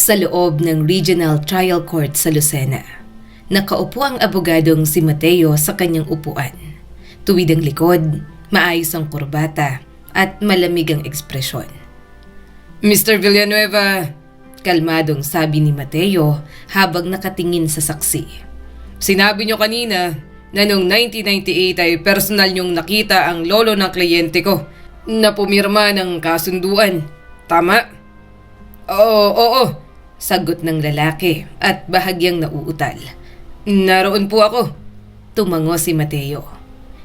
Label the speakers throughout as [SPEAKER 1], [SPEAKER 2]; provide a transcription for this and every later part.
[SPEAKER 1] Sa loob ng Regional Trial Court sa Lucena, nakaupo ang abogadong si Mateo sa kanyang upuan. Tuwid ang likod, maayos ang kurbata at malamig ang ekspresyon. Mr. Villanueva, kalmadong sabi ni Mateo habang nakatingin sa saksi. Sinabi niyo kanina na noong 1998 ay personal niyong nakita ang lolo ng kliyente ko na pumirma ng kasunduan. Tama? Oo, sagot ng lalaki at bahagyang nauutal. Naroon po ako. Tumango si Mateo.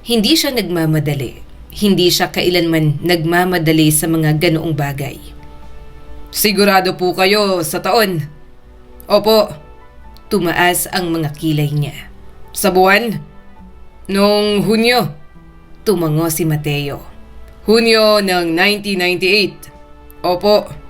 [SPEAKER 1] Hindi siya nagmamadali. Hindi siya kailanman nagmamadali sa mga ganoong bagay. Sigurado po kayo sa taon? Opo. Tumaas ang mga kilay niya. Sa buwan? Noong Hunyo. Tumango si Mateo. Hunyo ng 1998. Opo.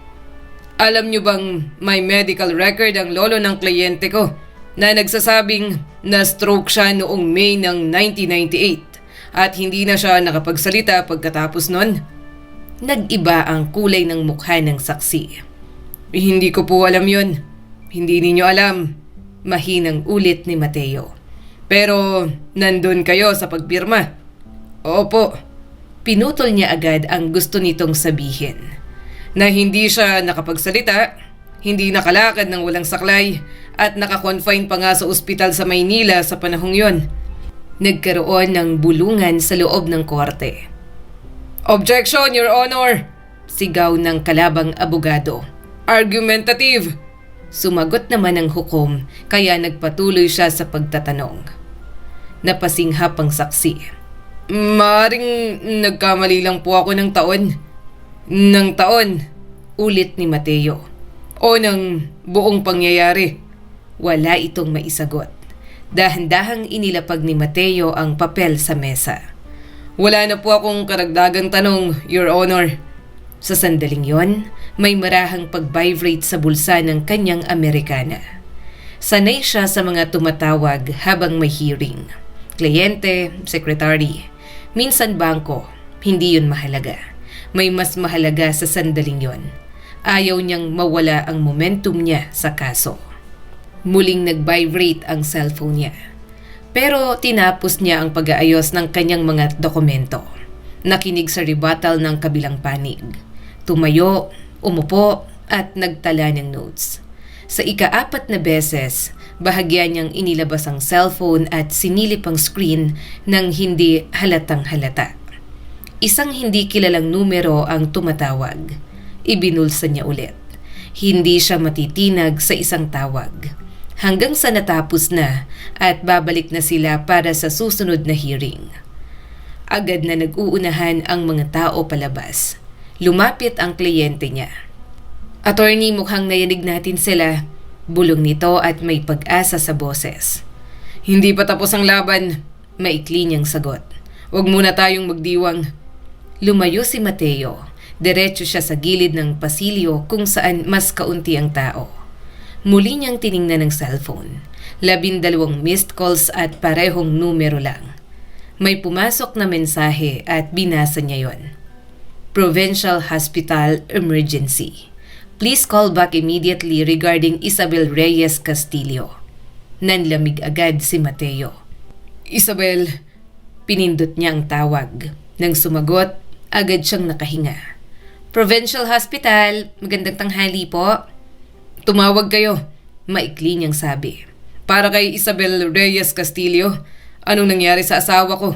[SPEAKER 1] Alam niyo bang may medical record ang lolo ng kliyente ko na nagsasabing na-stroke siya noong May ng 1998 at hindi na siya nakapagsalita pagkatapos nun? Nag-iba ang kulay ng mukha ng saksi. Hindi ko po alam yun. Hindi ninyo alam. Mahinang ulit ni Mateo. Pero nandun kayo sa pagpirma. Opo. Pinutol niya agad ang gusto nitong sabihin. Na hindi siya nakapagsalita, hindi nakalakad ng walang saklay, at nakakonfine pa nga sa ospital sa Maynila sa panahong yon. Nagkaroon ng bulungan sa loob ng korte. Objection, Your Honor! Sigaw ng kalabang abogado. Argumentative! Sumagot naman ang hukom, kaya nagpatuloy siya sa pagtatanong. Napasinghap ang saksi. Maaring nagkamali lang po ako ng taon. Ng taon, ulit ni Mateo. O ng buong pangyayari. Wala itong maisagot. Dahan-dahang inilapag ni Mateo ang papel sa mesa. Wala na po akong karagdagang tanong, Your Honor. Sa sandaling yon, may marahang pag-vibrate sa bulsa ng kanyang Amerikana. Sanay siya sa mga tumatawag habang may hearing. Kliyente, sekretary, minsan bangko, hindi yun mahalaga. May mas mahalaga sa sandaling yon. Ayaw niyang mawala ang momentum niya sa kaso. Muling nag-vibrate ang cellphone niya. Pero tinapos niya ang pag-aayos ng kanyang mga dokumento. Nakinig sa rebuttal ng kabilang panig. Tumayo, umupo at nagtala ng notes. Sa ika-4 na beses, bahagya niyang inilabas ang cellphone at sinilip ang screen ng hindi halatang halata. Isang hindi kilalang numero ang tumatawag. Ibinulsa niya ulit. Hindi siya matitinag sa isang tawag. Hanggang sa natapos na at babalik na sila para sa susunod na hearing. Agad na nag-uunahan ang mga tao palabas. Lumapit ang kliyente niya. Attorney, mukhang nayanig natin sila. Bulong nito at may pag-asa sa boses. Hindi pa tapos ang laban. Maikli niyang sagot. Huwag muna tayong magdiwang. Lumayo si Mateo. Diretso siya sa gilid ng pasilyo kung saan mas kaunti ang tao. Muli niyang tiningnan ang cellphone. 12 missed calls at parehong numero lang. May pumasok na mensahe at binasa niya yon. Provincial Hospital Emergency. Please call back immediately regarding Isabel Reyes Castillo. Nanlamig agad si Mateo. Isabel, pinindot niya ang tawag. Nang sumagot, agad siyang nakahinga. Provincial Hospital, magandang tanghali po. Tumawag kayo, maikli niyang sabi. Para kay Isabel Reyes Castillo, anong nangyari sa asawa ko?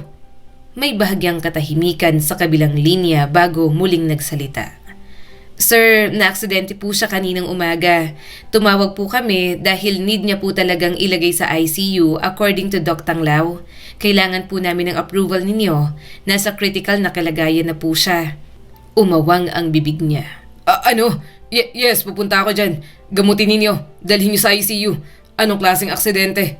[SPEAKER 1] May bahagyang katahimikan sa kabilang linya bago muling nagsalita. Sir, na-aksidente po siya kaninang umaga. Tumawag po kami dahil need niya po talagang ilagay sa ICU according to Doc Tanglao. Kailangan po namin ng approval ninyo. Nasa critical na kalagayan na po siya. Umawang ang bibig niya. Yes, pupunta ako dyan. Gamutin ninyo. Dalhin niyo sa ICU. Anong klaseng aksidente?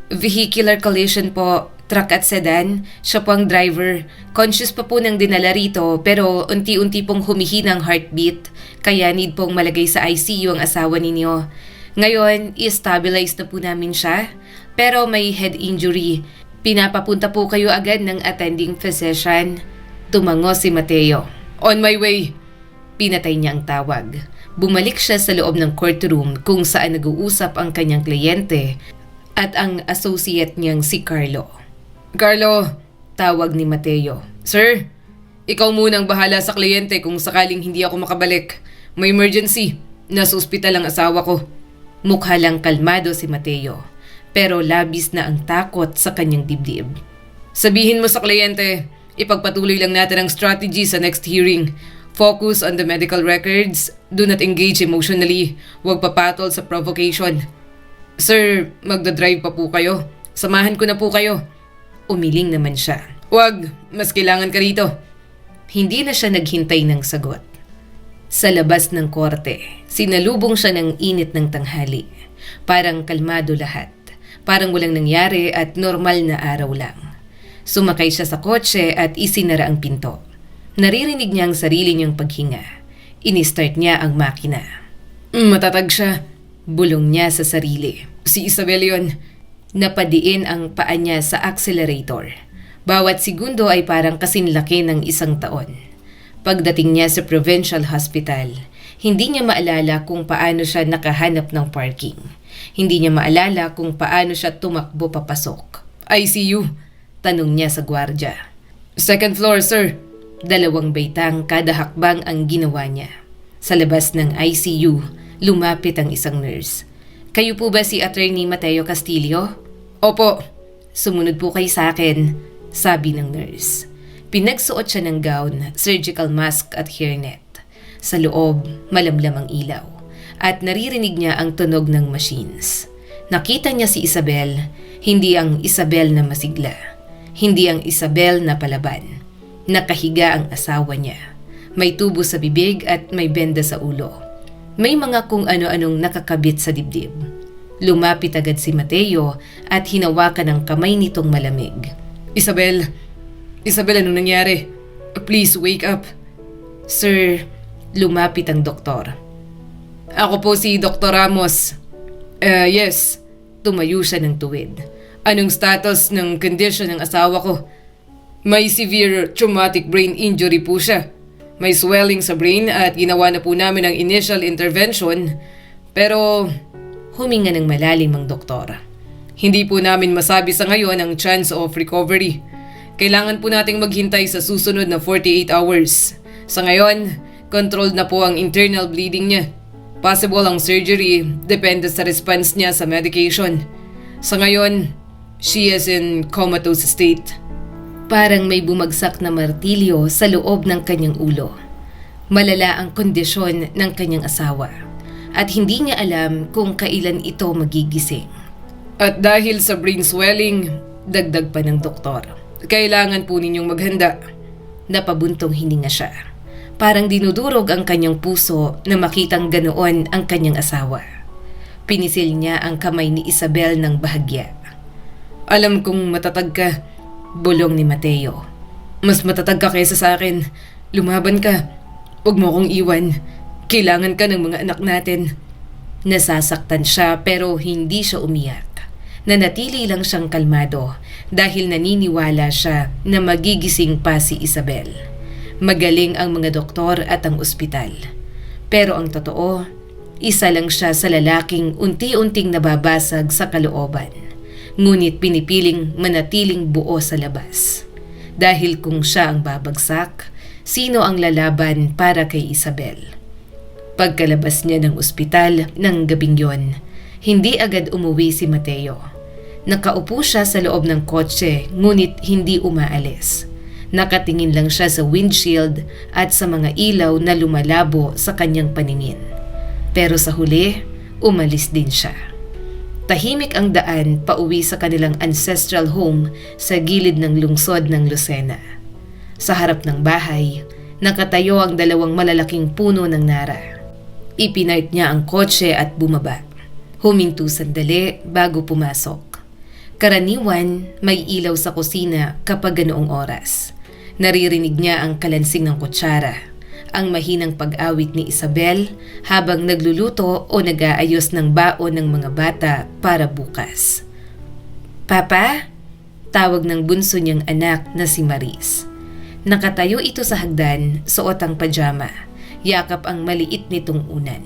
[SPEAKER 1] Vehicular collision po. Truck at sedan. Siya po ang driver. Conscious pa po nang dinala rito pero unti-unti pong humihina ang heartbeat. Kaya need pong malagay sa ICU ang asawa ninyo. Ngayon, i-stabilize na po namin siya. Pero may head injury. Pinapapunta po kayo agad ng attending physician. Tumango si Mateo. On my way. Pinatay niya ang tawag. Bumalik siya sa loob ng courtroom kung saan nag-uusap ang kanyang kliyente at ang associate niyang si Carlo. "Carlo," tawag ni Mateo. "Sir, ikaw munang bahala sa kliyente kung sakaling hindi ako makabalik. May emergency. Nasa ospital ang asawa ko." Mukha lang kalmado si Mateo, pero labis na ang takot sa kanyang dibdib. "Sabihin mo sa kliyente, ipagpatuloy lang natin ang strategy sa next hearing. Focus on the medical records. Do not engage emotionally. Huwag papatol sa provocation." "Sir, magdadrive pa po kayo. Samahan ko na po kayo." Umiling naman siya. "Wag, mas kailangan ka rito." Hindi na siya naghintay ng sagot. Sa labas ng korte, sinalubong siya ng init ng tanghali. Parang kalmado lahat. Parang walang nangyari at normal na araw lang. Sumakay siya sa kotse at isinara ang pinto. Naririnig niya ang sarili niyang paghinga. Ini-start niya ang makina. "Matatag siya," bulong niya sa sarili. "Si Isabel yun." Napadiin ang paa niya sa accelerator. Bawat segundo ay parang kasinlaki ng 1 taon. Pagdating niya sa provincial hospital, hindi niya maalala kung paano siya nakahanap ng parking. Hindi niya maalala kung paano siya tumakbo papasok. "ICU?" tanong niya sa gwardya. "Second floor, sir." 2 baitang kada hakbang ang ginawa niya. Sa labas ng ICU, lumapit ang isang nurse. "Kayo po ba si Attorney Mateo Castillo?" "Opo." "Sumunod po kayo sa akin," sabi ng nurse. Pinagsuot siya ng gown, surgical mask at hairnet. Sa loob, malamlam ang ilaw at naririnig niya ang tunog ng machines. Nakita niya si Isabel, hindi ang Isabel na masigla. Hindi ang Isabel na palaban. Nakahiga ang asawa niya. May tubo sa bibig at may benda sa ulo. May mga kung ano-anong nakakabit sa dibdib. Lumapit agad si Mateo at hinawakan ang kamay nitong malamig. Isabel, anong nangyari? Please wake up." "Sir," lumapit ang doktor. "Ako po si Dr. Ramos." Yes." Tumayo siya ng tuwid. "Anong status ng condition ng asawa ko?" "May severe traumatic brain injury po siya. May swelling sa brain at ginawa na po namin ang initial intervention. Pero huminga ng malalim ang doktor. Hindi po namin masabi sa ngayon ang chance of recovery. Kailangan po nating maghintay sa susunod na 48 hours. Sa ngayon, controlled na po ang internal bleeding niya. Possible ang surgery, depende sa response niya sa medication. Sa ngayon, she is in comatose state." Parang may bumagsak na martilyo sa loob ng kanyang ulo. Malala ang kondisyon ng kanyang asawa at hindi niya alam kung kailan ito magigising. "At dahil sa brain swelling," dagdag pa ng doktor, "kailangan po ninyong maghanda." Napabuntong hininga siya. Parang dinudurog ang kanyang puso na makitang ganoon ang kanyang asawa. Pinisil niya ang kamay ni Isabel ng bahagya. "Alam kong matatag ka," bulong ni Mateo. "Mas matatag ka kaysa sa akin. Lumaban ka. Huwag mo kong iwan. Kailangan ka ng mga anak natin." Nasasaktan siya pero hindi siya umiyak. Nanatili lang siyang kalmado dahil naniniwala siya na magigising pa si Isabel. Magaling ang mga doktor at ang ospital. Pero ang totoo, isa lang siya sa lalaking unti-unting nababasag sa kalooban. Ngunit pinipiling manatiling buo sa labas. Dahil kung siya ang babagsak, sino ang lalaban para kay Isabel? Pagkalabas niya ng ospital ng gabing yon, hindi agad umuwi si Mateo. Nakaupo siya sa loob ng kotse ngunit hindi umaalis. Nakatingin lang siya sa windshield at sa mga ilaw na lumalabo sa kanyang paningin. Pero sa huli, umalis din siya. Tahimik ang daan pauwi sa kanilang ancestral home sa gilid ng lungsod ng Lucena. Sa harap ng bahay, nakatayo ang 2 malalaking puno ng nara. Ipinark niya ang kotse at bumaba. Huminto sandali bago pumasok. Karaniwan, may ilaw sa kusina kapag ganoong oras. Naririnig niya ang kalansing ng kutsara, ang mahinang pag-awit ni Isabel habang nagluluto o nag-aayos ng baon ng mga bata para bukas. "Papa?" Tawag ng bunso niyang anak na si Maris. Nakatayo ito sa hagdan, suot ang pajama. Yakap ang maliit nitong unan.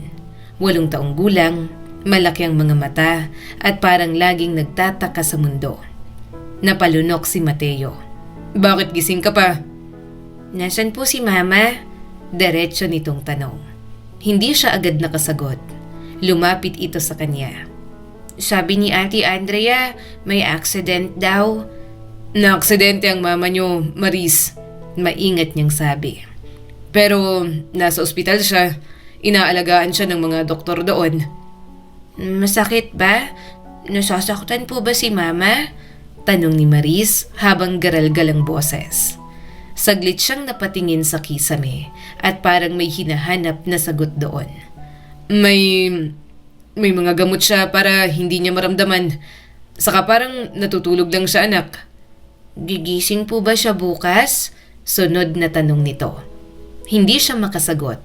[SPEAKER 1] 8 taong gulang, malaki ang mga mata at parang laging nagtataka sa mundo. Napalunok si Mateo. Bakit gising ka pa? Nasaan po si Mama? Diretso nitong tanong. Hindi siya agad nakasagot. Lumapit ito sa kanya. Sabi ni Auntie Andrea, may accident daw. Na-aksidente ang mama niyo, Maris. Maingat niyang sabi. Pero nasa ospital siya. Inaalagaan siya ng mga doktor doon. Masakit ba? Nasasaktan po ba si Mama? Tanong ni Maris habang garalgal ang boses. Saglit siyang napatingin sa kisame at parang may hinahanap na sagot doon. May mga gamot siya para hindi niya maramdaman. Saka parang natutulog lang siya, anak. Gigising po ba siya bukas? Sunod na tanong nito. Hindi siya makasagot.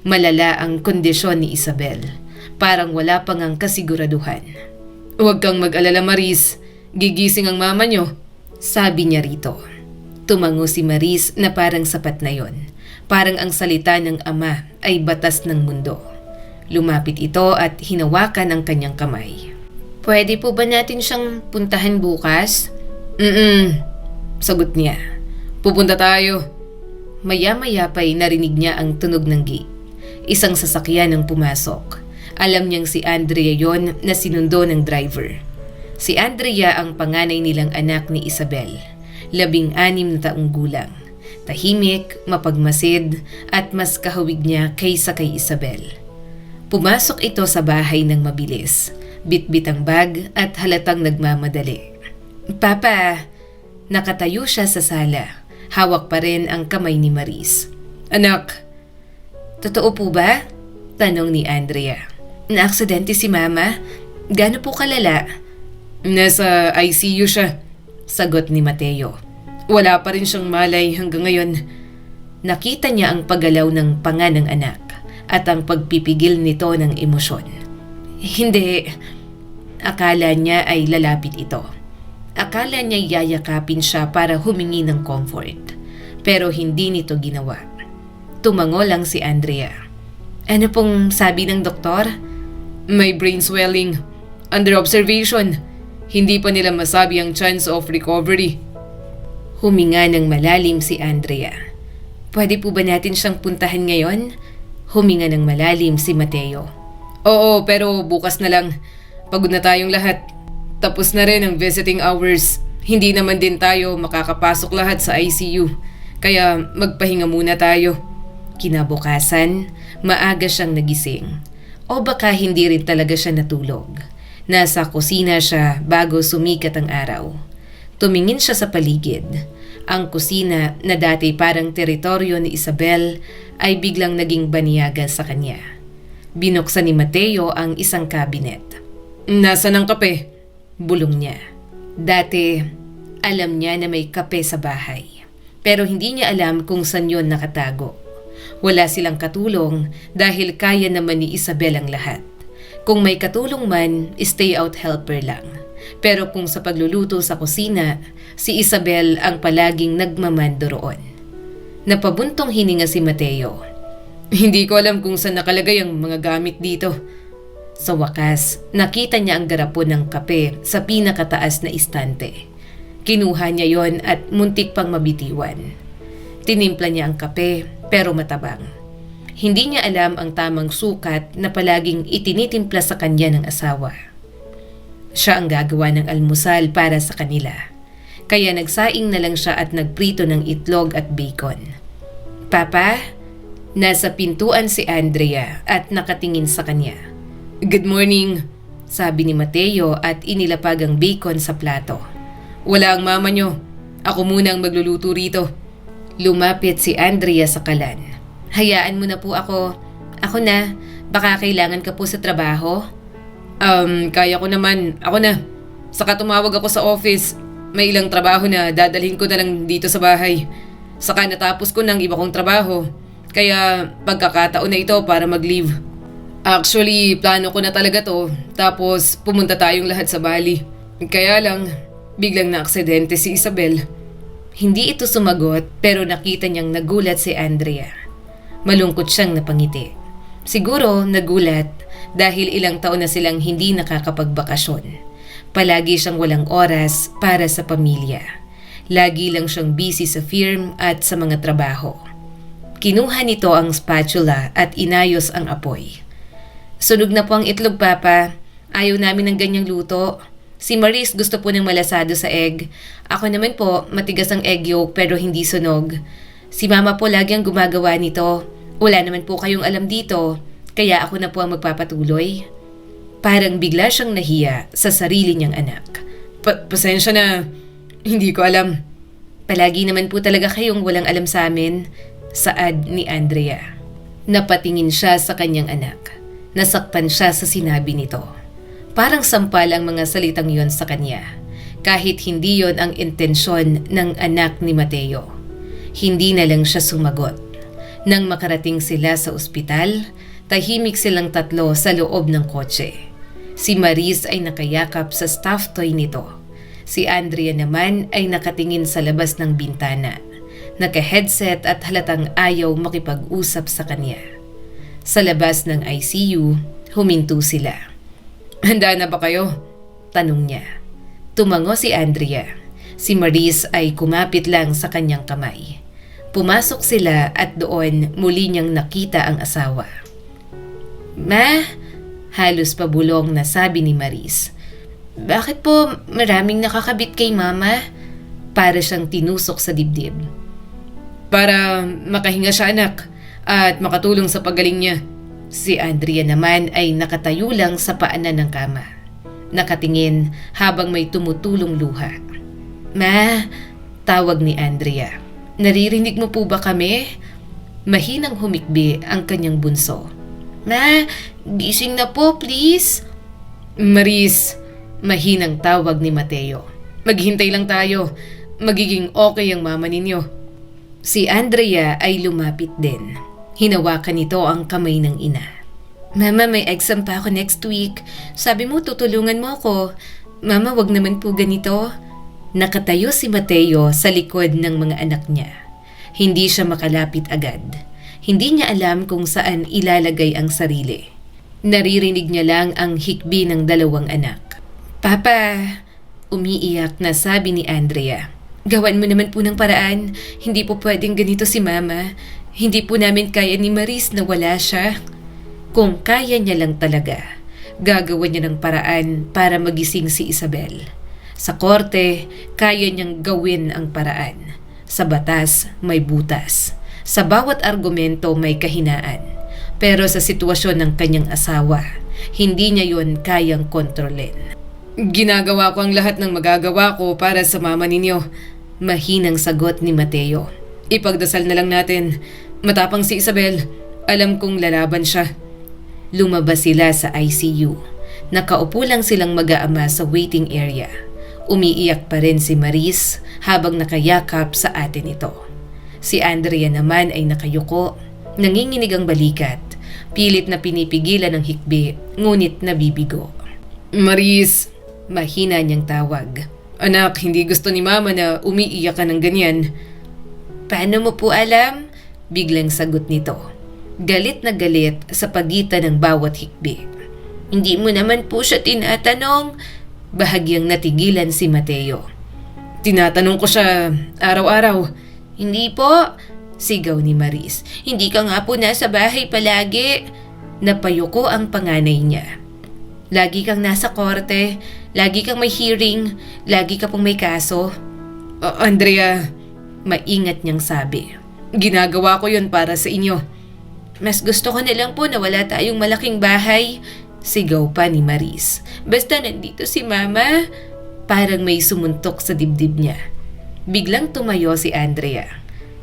[SPEAKER 1] Malala ang kondisyon ni Isabel. Parang wala pang ang kasiguraduhan. Huwag kang mag-alala, Maris. Gigising ang mama niyo. Sabi niya rito. Tumango si Maris na parang sapat na yon. Parang ang salita ng ama ay batas ng mundo. Lumapit ito at hinawakan ang kanyang kamay. Pwede po ba natin siyang puntahan bukas? Sagot niya. Pupunta tayo. Maya-maya pa'y narinig niya ang tunog ng gate. Isang sasakyan ang pumasok. Alam niyang si Andrea yon na sinundo ng driver. Si Andrea ang panganay nilang anak ni Isabel. 16 na taong gulang. Tahimik, mapagmasid at mas kahawig niya kaysa kay Isabel. Pumasok ito sa bahay ng mabilis. Bitbit ang bag at halatang nagmamadali. Papa! Nakatayo siya sa sala. Hawak pa rin ang kamay ni Maris. Anak! Totoo po ba? Tanong ni Andrea. Naaksidente si Mama? Gaano po kalala? Nasa ICU siya. Sagot ni Mateo. Wala pa rin siyang malay hanggang ngayon. Nakita niya ang paggalaw ng panga ng anak at ang pagpipigil nito ng emosyon. Hindi. Akala niya ay lalapit ito. Akala niya yayakapin siya para humingi ng comfort. Pero hindi nito ginawa. Tumango lang si Andrea. Ano pong sabi ng doktor? May brain swelling. Under observation. Hindi pa nila masabi ang chance of recovery. Huminga ng malalim si Andrea. Pwede po ba natin siyang puntahan ngayon? Huminga ng malalim si Mateo. Oo, pero bukas na lang. Pagod na tayong lahat. Tapos na rin ang visiting hours. Hindi naman din tayo makakapasok lahat sa ICU. Kaya magpahinga muna tayo. Kinabukasan, maaga siyang nagising. O baka hindi rin talaga siya natulog. Nasa kusina siya bago sumikat ang araw. Tumingin siya sa paligid. Ang kusina na dati parang teritoryo ni Isabel ay biglang naging banyaga sa kanya. Binuksan ni Mateo ang isang cabinet. Nasaan ang kape? Bulong niya. Dati, alam niya na may kape sa bahay. Pero hindi niya alam kung saan yon nakatago. Wala silang katulong dahil kaya naman ni Isabel ang lahat. Kung may katulong man, stay-out helper lang. Pero kung sa pagluluto sa kusina, si Isabel ang palaging nagmamando roon. Napabuntong hininga si Mateo. Hindi ko alam kung saan nakalagay ang mga gamit dito. Sa wakas, nakita niya ang garapon ng kape sa pinakataas na istante. Kinuha niya yon at muntik pang mabitiwan. Tinimpla niya ang kape pero matabang. Hindi niya alam ang tamang sukat na palaging itinitimpla sa kanya ng asawa. Siya ang gagawa ng almusal para sa kanila. Kaya nagsaing na lang siya at nagprito ng itlog at bacon. Papa, nasa pintuan si Andrea at nakatingin sa kanya. Good morning, sabi ni Mateo at inilapag ang bacon sa plato. Wala ang mama niyo. Ako muna ang magluluto rito. Lumapit si Andrea sa kalan. Hayaan mo na po ako. Ako na. Baka kailangan ka po sa trabaho? Kaya ko naman. Ako na. Saka tumawag ako sa office. May ilang trabaho na dadalhin ko na lang dito sa bahay. Saka natapos ko ng iba kong trabaho. Kaya pagkakataon na ito para mag-leave. Actually, plano ko na talaga to. Tapos pumunta tayong lahat sa Bali. Kaya lang, biglang na-aksidente si Isabel. Hindi ito sumagot pero nakita niyang nagulat si Andrea. Malungkot siyang napangiti. Siguro nagulat dahil ilang taon na silang hindi nakakapagbakasyon. Palagi siyang walang oras para sa pamilya. Lagi lang siyang busy sa firm at sa mga trabaho. Kinuha nito ang spatula at inayos ang apoy. Sunog na po ang itlog, Papa. Ayaw namin ng ganyang luto. Si Maris gusto po ng malasado sa egg. Ako naman po, matigas ang egg yolk pero hindi sunog. Si Mama po lagi ang gumagawa nito. Wala naman po kayong alam dito, kaya ako na po ang magpapatuloy. Parang bigla siyang nahiya sa sarili niyang anak. Pasensya na, hindi ko alam. Palagi naman po talaga kayong walang alam sa amin, saad ni Andrea. Napatingin siya sa kanyang anak. Nasaktan siya sa sinabi nito. Parang sampal ang mga salitang yon sa kanya, kahit hindi yon ang intensyon ng anak ni Mateo. Hindi na lang siya sumagot. Nang makarating sila sa ospital, tahimik silang tatlo sa loob ng kotse. Si Maris ay nakayakap sa stuffed toy nito. Si Andrea naman ay nakatingin sa labas ng bintana. Naka-headset at halatang ayaw makipag-usap sa kanya. Sa labas ng ICU, huminto sila. Handa na ba kayo? Tanong niya. Tumango si Andrea. Si Maris ay kumapit lang sa kanyang kamay. Pumasok sila at doon muli niyang nakita ang asawa. Ma, halos pabulong na sabi ni Maris. Bakit po maraming nakakabit kay Mama? Para siyang tinusok sa dibdib. Para makahinga siya, anak, at makatulong sa paggaling niya. Si Andrea naman ay nakatayo lang sa paanan ng kama. Nakatingin habang may tumutulong luha. Ma, tawag ni Andrea. Naririnig mo po ba kami? Mahinang humikbi ang kanyang bunso. Ma, gising na po, please. Maris, mahinang tawag ni Mateo. Maghintay lang tayo. Magiging okay ang mama ninyo. Si Andrea ay lumapit din. Hinawakan nito ang kamay ng ina. Mama, may exam pa ako next week. Sabi mo tutulungan mo ako. Mama, wag naman po ganito. Nakatayo si Mateo sa likod ng mga anak niya. Hindi siya makalapit agad. Hindi niya alam kung saan ilalagay ang sarili. Naririnig niya lang ang hikbi ng dalawang anak. Papa, umiiyak na sabi ni Andrea. Gawan mo naman po ng paraan. Hindi po pwedeng ganito si Mama. Hindi po namin kaya ni Maris na wala siya. Kung kaya niya lang talaga, gagawa niya ng paraan para magising si Isabel. Sa korte, kaya niyang gawin ang paraan. Sa batas, may butas. Sa bawat argumento, may kahinaan. Pero sa sitwasyon ng kanyang asawa, hindi niya yon kayang kontrolin. Ginagawa ko ang lahat ng magagawa ko para sa mama ninyo. Mahinang sagot ni Mateo. Ipagdasal na lang natin. Matapang si Isabel. Alam kong lalaban siya. Lumabas sila sa ICU. Nakaupo lang silang mag-aama sa waiting area. Umiiyak pa rin si Maris habang nakayakap sa ate nito. Si Andrea naman ay nakayuko, nanginginig ang balikat, pilit na pinipigilan ng hikbi, ngunit nabibigo. Maris, mahina niyang tawag. Anak, hindi gusto ni Mama na umiiyak ka ng ganyan. Paano mo po alam? Biglang sagot nito. Galit na galit sa pagitan ng bawat hikbi. Hindi mo naman po siya tinatanong. Bahagyang natigilan si Mateo. Tinatanong ko siya araw-araw. Hindi po, sigaw ni Maris. Hindi ka nga po nasa bahay palagi. Napayuko ang panganay niya. Lagi kang nasa korte, lagi kang may hearing, lagi ka pong may kaso. Andrea, maingat niyang sabi. Ginagawa ko yun para sa inyo. Mas gusto ko na lang po na wala tayong malaking bahay. Sigaw pa ni Maris. Basta nandito si Mama. Parang may sumuntok sa dibdib niya. Biglang tumayo si Andrea.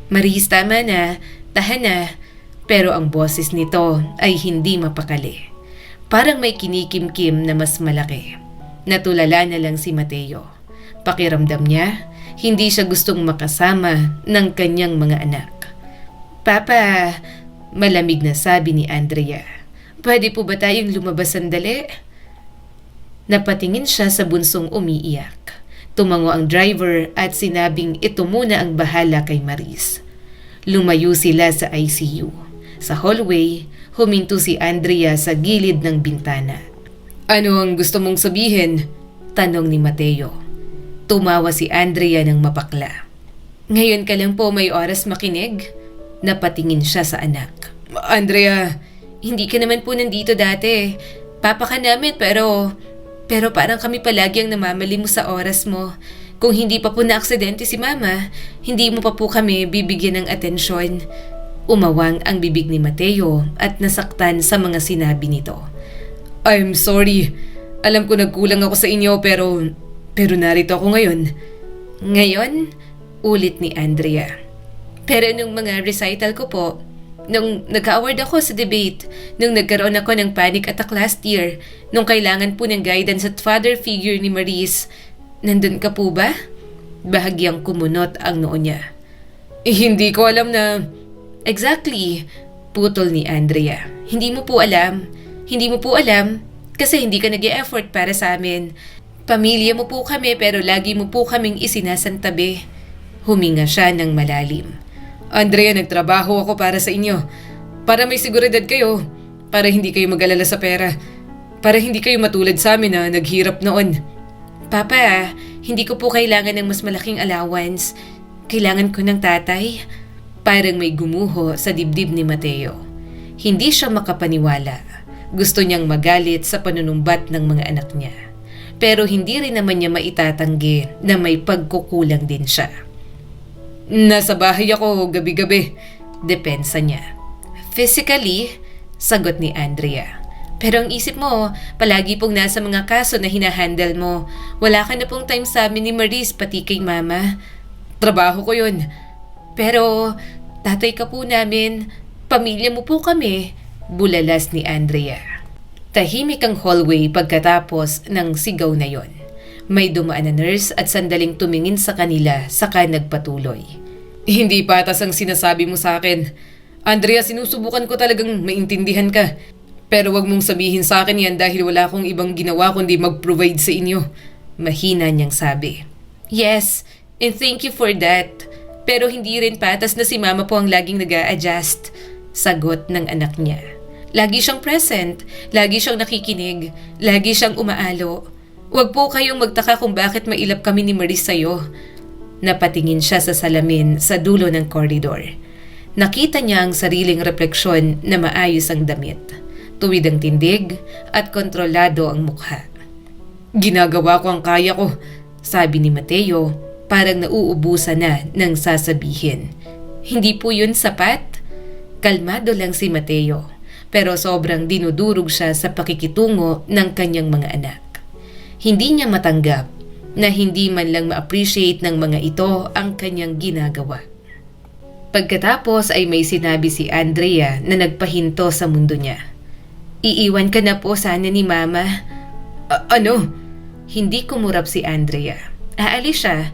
[SPEAKER 1] Maris, tama na. Tahan na. Pero ang boses nito ay hindi mapakali. Parang may kinikimkim na mas malaki. Natulala na lang si Mateo. Pakiramdam niya, hindi siya gustong makasama ng kanyang mga anak. Papa, malamig na sabi ni Andrea. Pwede po ba tayong lumabas sandali? Napatingin siya sa bunsong umiiyak. Tumango ang driver at sinabing ito muna ang bahala kay Maris. Lumayo sila sa ICU. Sa hallway, huminto si Andrea sa gilid ng bintana. "Ano ang gusto mong sabihin?" tanong ni Mateo. Tumawa si Andrea ng mapakla. "Ngayon ka lang po may oras makinig?" Napatingin siya sa anak. "Andrea, hindi ka naman po nandito dati. Papa ka namin pero parang kami palagi ang namamali mo sa oras mo. Kung hindi pa po na-aksidente si Mama, hindi mo pa po kami bibigyan ng atensyon." Umawang ang bibig ni Mateo at nasaktan sa mga sinabi nito. "I'm sorry. Alam ko nagkulang ako sa inyo pero narito ako ngayon." "Ngayon?" ulit ni Andrea. "Pero nung mga recital ko po, nung nag-award ako sa debate, nung nagkaroon ako ng panic attack last year, nung kailangan po ng guidance at father figure ni Maurice, nandun ka po ba?" Bahagyang kumunot ang noo niya. Hindi ko alam na..." "Exactly," putol ni Andrea. Hindi mo po alam kasi hindi ka nag-e-effort para sa amin. Pamilya mo po kami pero lagi mo po kaming isinasantabi." Huminga siya ng malalim. "Andrea, nagtrabaho ako para sa inyo. Para may seguridad kayo. Para hindi kayo mag-alala sa pera. Para hindi kayo matulad sa amin na naghirap noon." "Papa, hindi ko po kailangan ng mas malaking allowance. Kailangan ko ng tatay." Parang may gumuho sa dibdib ni Mateo. Hindi siya makapaniwala. Gusto niyang magalit sa panunumbat ng mga anak niya. Pero hindi rin naman niya maitatanggi na may pagkukulang din siya. "Nasa bahay ako gabi-gabi," depensa niya. "Physically," sagot ni Andrea. "Pero ang isip mo, palagi pong nasa mga kaso na hinahandle mo. Wala ka na pong time sa amin ni Maurice pati kay Mama." "Trabaho ko yun." "Pero tatay ka po namin, pamilya mo po kami," bulalas ni Andrea. Tahimik ang hallway pagkatapos ng sigaw na yon. May dumaan na nurse at sandaling tumingin sa kanila saka nagpatuloy. "Hindi patas ang sinasabi mo sa akin. Andrea, sinusubukan ko talagang maintindihan ka. Pero wag mong sabihin sa akin yan dahil wala akong ibang ginawa kundi mag-provide sa inyo." Mahina niyang sabi. "Yes, and thank you for that. Pero hindi rin patas na si Mama po ang laging nag-a-adjust," sagot ng anak niya. "Lagi siyang present, lagi siyang nakikinig, lagi siyang umaalo. Huwag po kayong magtaka kung bakit mailap kami ni Maurice sa'yo." Napatingin siya sa salamin sa dulo ng koridor. Nakita niya ang sariling refleksyon na maayos ang damit, tuwid ang tindig at kontrolado ang mukha. "Ginagawa ko ang kaya ko," sabi ni Mateo. Parang nauubusan na ng sasabihin. "Hindi po yun sapat?" Kalmado lang si Mateo, pero sobrang dinudurog siya sa pakikitungo ng kanyang mga anak. Hindi niya matanggap na hindi man lang ma-appreciate ng mga ito ang kanyang ginagawa. Pagkatapos ay may sinabi si Andrea na nagpahinto sa mundo niya. "Iiwan ka na po sana ni Mama." Ano?" Hindi kumurap si Andrea. "Aalis siya.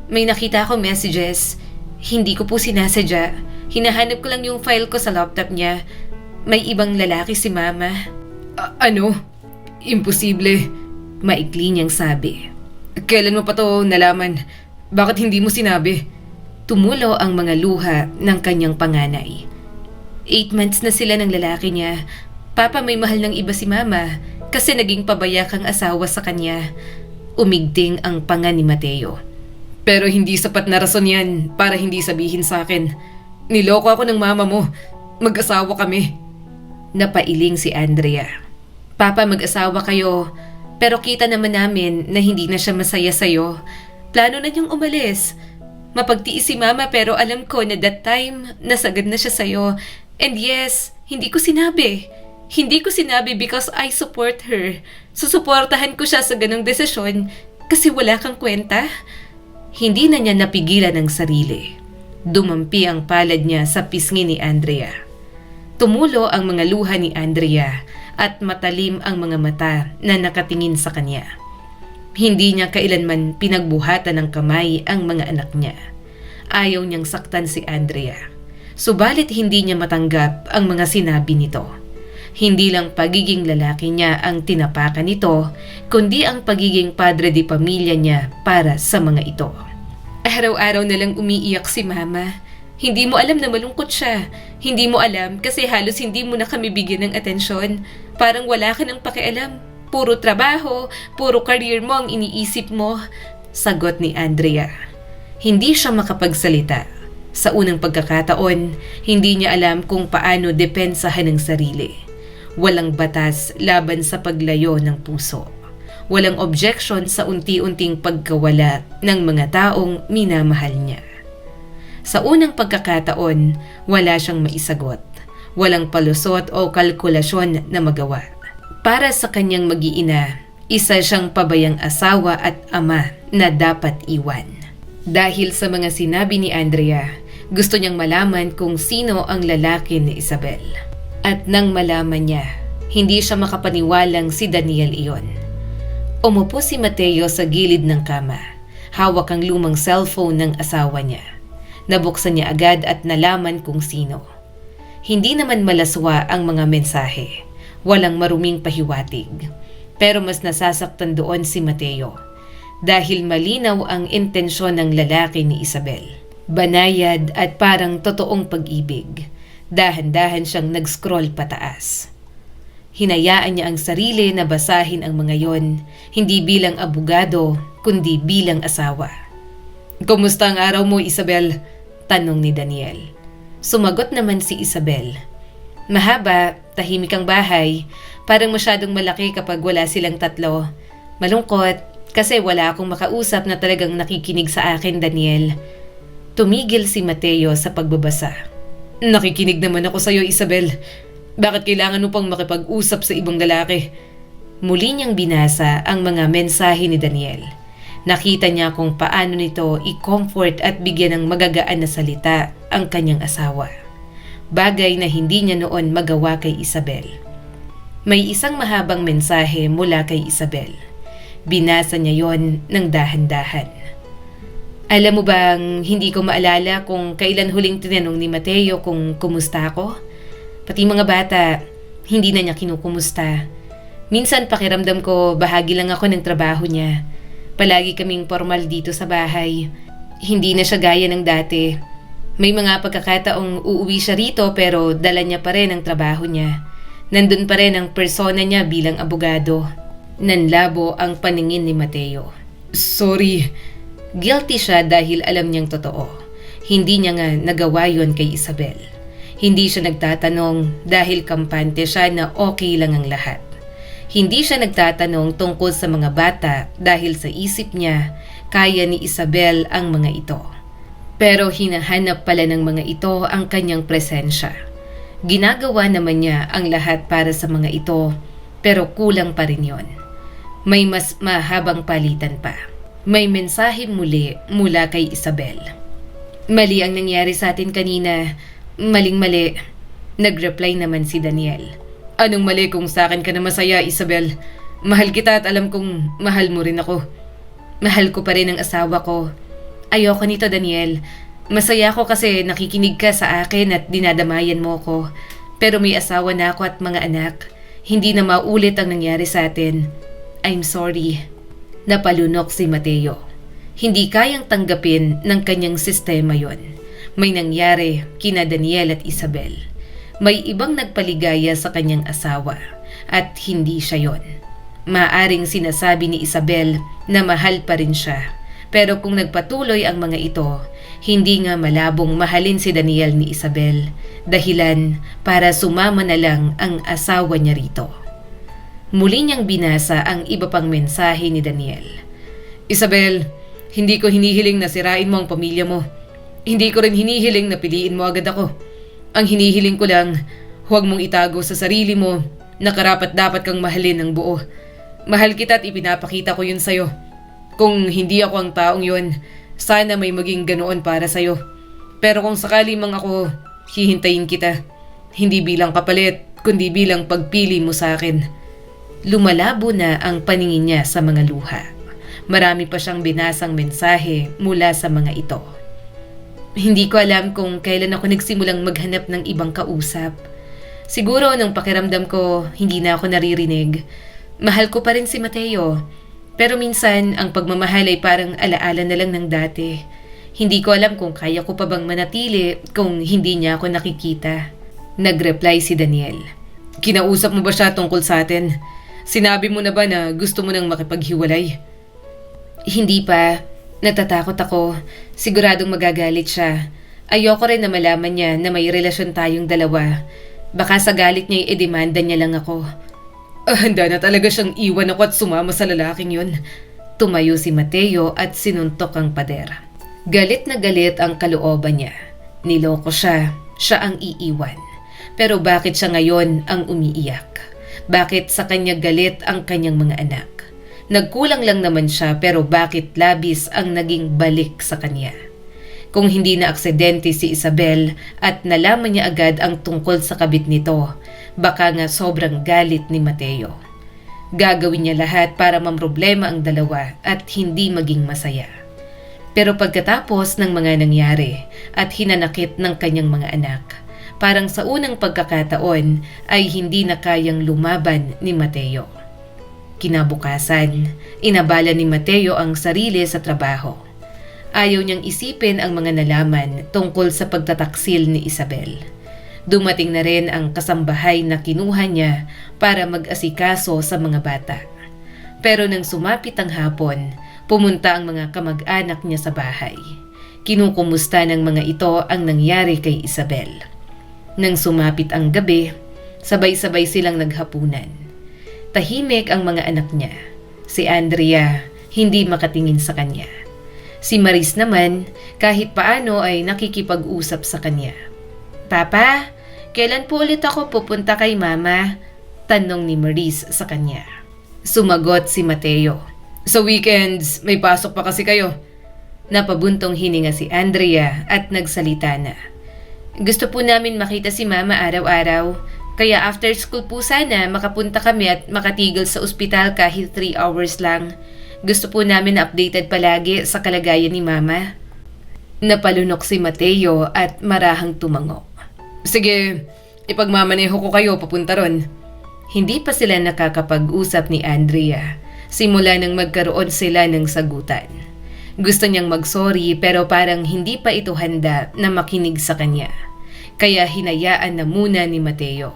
[SPEAKER 1] May nakita akong messages. Hindi ko po sinasadya. Hinahanap ko lang yung file ko sa laptop niya. May ibang lalaki si Mama." Ano? Imposible." Maikli niyang sabi. "Kailan mo pa to nalaman? Bakit hindi mo sinabi?" Tumulo ang mga luha ng kanyang panganay. 8 months na sila ng lalaki niya. "Papa, may mahal ng iba si Mama kasi naging pabayak ang asawa sa kanya." Umigting ang panga ni Mateo. "Pero hindi sapat na rason yan para hindi sabihin sa akin. Niloko ako ng mama mo. Mag-asawa kami." Napailing si Andrea. "Papa, mag-asawa kayo. Pero kita naman namin na hindi na siya masaya sa'yo. Plano na niyang umalis. Mapagtiis si Mama pero alam ko na that time nasagad na siya sa'yo. And yes, hindi ko sinabi. Hindi ko sinabi because I support her. Susuportahan ko siya sa ganong desisyon kasi wala kang kwenta." Hindi na niya napigilan ang sarili. Dumampi ang palad niya sa pisngi ni Andrea. Tumulo ang mga luha ni Andrea at matalim ang mga mata na nakatingin sa kanya. Hindi niya kailanman pinagbuhatan ng kamay ang mga anak niya. Ayaw niyang saktan si Andrea. Subalit hindi niya matanggap ang mga sinabi nito. Hindi lang pagiging lalaki niya ang tinapakan nito, kundi ang pagiging padre de pamilya niya para sa mga ito. Araw-araw na lang umiiyak si Mama. Hindi mo alam na malungkot siya. Hindi mo alam kasi halos hindi mo na kami bigyan ng atensyon. Parang wala ka ng pakialam. Puro trabaho, puro career mo ang iniisip mo. Sagot ni Andrea. Hindi siya makapagsalita. Sa unang pagkakataon, hindi niya alam kung paano depensahan ang sarili. Walang batas laban sa paglayo ng puso. Walang objection sa unti-unting pagkawala ng mga taong minamahal niya. Sa unang pagkakataon, wala siyang maisagot. Walang palusot o kalkulasyon na magawa. Para sa kanyang mag-iina, isa siyang pabayang asawa at ama na dapat iwan. Dahil sa mga sinabi ni Andrea, gusto niyang malaman kung sino ang lalaki ni Isabel. At nang malaman niya, hindi siya makapaniwalang si Daniel iyon. Umupo si Mateo sa gilid ng kama. Hawak ang lumang cellphone ng asawa niya. Nabuksan niya agad at nalaman kung sino. Hindi naman malaswa ang mga mensahe. Walang maruming pahiwatig. Pero mas nasasaktan doon si Mateo. Dahil malinaw ang intensyon ng lalaki ni Isabel. Banayad at parang totoong pag-ibig. Dahan-dahan siyang nag-scroll pataas. Hinayaan niya ang sarili na basahin ang mga yon, hindi bilang abogado, kundi bilang asawa. "Kumusta ang araw mo, Isabel?" tanong ni Daniel. Sumagot naman si Isabel. "Mahaba, tahimik ang bahay. Parang masyadong malaki kapag wala silang tatlo. Malungkot kasi wala akong makausap na talagang nakikinig sa akin, Daniel." Tumigil si Mateo sa pagbabasa. "Nakikinig naman ako sa iyo, Isabel. Bakit kailangan mo pang makipag-usap sa ibang lalaki?" Muli niyang binasa ang mga mensahe ni Daniel. Nakita niya kung paano nito i-comfort at bigyan ng magagaan na salita ang kanyang asawa. Bagay na hindi niya noon magawa kay Isabel. May isang mahabang mensahe mula kay Isabel. Binasa niya yon ng dahan-dahan. "Alam mo bang hindi ko maalala kung kailan huling tinanong ni Mateo kung kumusta ako? Pati mga bata, hindi na niya kinukumusta. Minsan pakiramdam ko bahagi lang ako ng trabaho niya. Palagi kaming formal dito sa bahay. Hindi na siya gaya ng dati. May mga pagkakataong uuwi siya rito pero dala niya pa rin ang trabaho niya. Nandun pa rin ang persona niya bilang abogado." Nanlabo ang paningin ni Mateo. "Sorry." Guilty siya dahil alam niyang totoo. Hindi niya nga nagawa yon kay Isabel. Hindi siya nagtatanong dahil kampante siya na okay lang ang lahat. Hindi siya nagtatanong tungkol sa mga bata dahil sa isip niya, kaya ni Isabel ang mga ito. Pero hinahanap pala ng mga ito ang kanyang presensya. Ginagawa naman niya ang lahat para sa mga ito, pero kulang pa rin yon. May mas mahabang palitan pa. May mensahe muli mula kay Isabel. "Mali ang nangyari sa atin kanina. Maling-mali." Nag-reply naman si Daniel. "Anong mali kung sa akin ka na masaya, Isabel? Mahal kita at alam kong mahal mo rin ako." "Mahal ko pa rin ang asawa ko. Ayoko nito, Daniel. Masaya ako kasi nakikinig ka sa akin at dinadamayan mo ko. Pero may asawa na ako at mga anak. Hindi na maulit ang nangyari sa atin. I'm sorry." Napalunok si Mateo. Hindi kayang tanggapin ng kanyang sistema yon. May nangyari kina Daniel at Isabel. May ibang nagpaligaya sa kanyang asawa at hindi siya yon. Maaring sinasabi ni Isabel na mahal pa rin siya. Pero kung nagpatuloy ang mga ito, hindi nga malabong mahalin si Daniel ni Isabel. Dahilan para sumama na lang ang asawa niya rito. Muli niyang binasa ang iba pang mensahe ni Daniel. "Isabel, hindi ko hinihiling na sirain mo ang pamilya mo. Hindi ko rin hinihiling na piliin mo agad ako. Ang hinihiling ko lang, huwag mong itago sa sarili mo na karapat-dapat kang mahalin ng buo. Mahal kita at ipinapakita ko yun sa'yo. Kung hindi ako ang taong yun, sana may maging ganoon para sa'yo. Pero kung sakali mang ako, hihintayin kita. Hindi bilang kapalit, kundi bilang pagpili mo sa akin." Lumalabo na ang paningin niya sa mga luha. Marami pa siyang binasang mensahe mula sa mga ito. "Hindi ko alam kung kailan ako nagsimulang maghanap ng ibang kausap. Siguro nung pakiramdam ko hindi na ako naririnig. Mahal ko pa rin si Mateo. Pero minsan ang pagmamahal ay parang alaala na lang ng dati. Hindi ko alam kung kaya ko pa bang manatili kung hindi niya ako nakikita. Nagreply si Daniel. Kinausap mo ba siya tungkol sa atin? Sinabi mo na ba na gusto mo nang makipaghiwalay? Hindi pa. Natatakot ako. Siguradong magagalit siya. Ayoko rin na malaman niya na may relasyon tayong dalawa. Baka sa galit niya i-demanda niya lang ako. Handa na talaga siyang iwan ako at sumama sa lalaking yun. Tumayo si Mateo at sinuntok ang pader. Galit na galit ang kalooban niya. Niloko siya. Siya ang iiwan. Pero bakit siya ngayon ang umiiyak? Bakit sa kanya galit ang kanyang mga anak? Nagkulang lang naman siya pero bakit labis ang naging balik sa kanya? Kung hindi na aksidente si Isabel at nalaman niya agad ang tungkol sa kabit nito, baka nga sobrang galit ni Mateo. Gagawin niya lahat para mamroblema ang dalawa at hindi maging masaya. Pero pagkatapos ng mga nangyari at hinanakit ng kanyang mga anak, parang sa unang pagkakataon ay hindi na kayang lumaban ni Mateo. Kinabukasan, inabala ni Mateo ang sarili sa trabaho. Ayaw niyang isipin ang mga nalaman tungkol sa pagtataksil ni Isabel. Dumating na rin ang kasambahay na kinuha niya para mag-asikaso sa mga bata. Pero nang sumapit ang hapon, pumunta ang mga kamag-anak niya sa bahay. Kinukumusta ng mga ito ang nangyari kay Isabel. Nang sumapit ang gabi, sabay-sabay silang naghapunan. Tahimik ang mga anak niya. Si Andrea, hindi makatingin sa kanya. Si Maris naman, kahit paano ay nakikipag-usap sa kanya. Papa, kailan po ulit ako pupunta kay Mama? Tanong ni Maris sa kanya. Sumagot si Mateo. Sa weekends, may pasok pa kasi kayo. Napabuntong hininga si Andrea at nagsalita na. Gusto po namin makita si Mama araw-araw. Kaya after school po sana makapunta kami at makatigil sa ospital kahit 3 hours lang. Gusto po namin na updated palagi sa kalagayan ni Mama. Napalunok si Mateo at marahang tumango. Sige, ipagmamaneho ko kayo papunta ron. Hindi pa sila nakakapag-usap ni Andrea. Simula nang magkaroon sila ng sagutan. Gusto niyang mag-sorry pero parang hindi pa ito handa na makinig sa kanya. Kaya hinayaan na muna ni Mateo.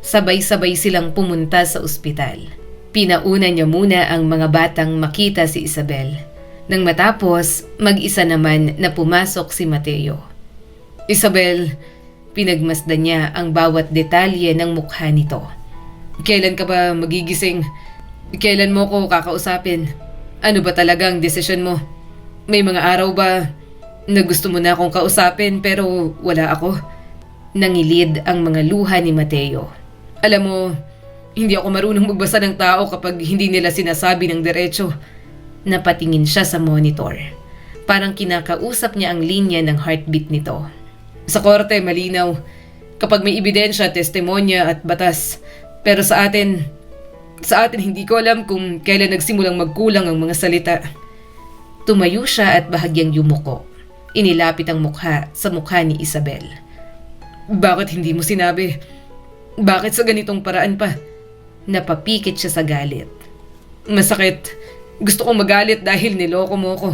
[SPEAKER 1] Sabay-sabay silang pumunta sa ospital. Pinauna niya muna ang mga batang makita si Isabel. Nang matapos, mag-isa naman na pumasok si Mateo. Isabel, pinagmasdan niya ang bawat detalye ng mukha nito. Kailan ka ba magigising? Kailan mo ko kakausapin? Ano ba talagang desisyon mo? May mga araw ba na gusto mo na akong kausapin pero wala ako? Nangilid ang mga luha ni Mateo. Alam mo, hindi ako marunong magbasa ng tao kapag hindi nila sinasabi ng diretso. Napatingin siya sa monitor. Parang kinakausap niya ang linya ng heartbeat nito. Sa korte, malinaw. Kapag may ebidensya, testimonya at batas. Pero sa atin hindi ko alam kung kailan nagsimulang magkulang ang mga salita. Tumayo siya at bahagyang yumuko. Inilapit ang mukha sa mukha ni Isabel. Bakit hindi mo sinabi? Bakit sa ganitong paraan pa? Napapikit siya sa galit. Masakit. Gusto kong magalit dahil niloko mo ko.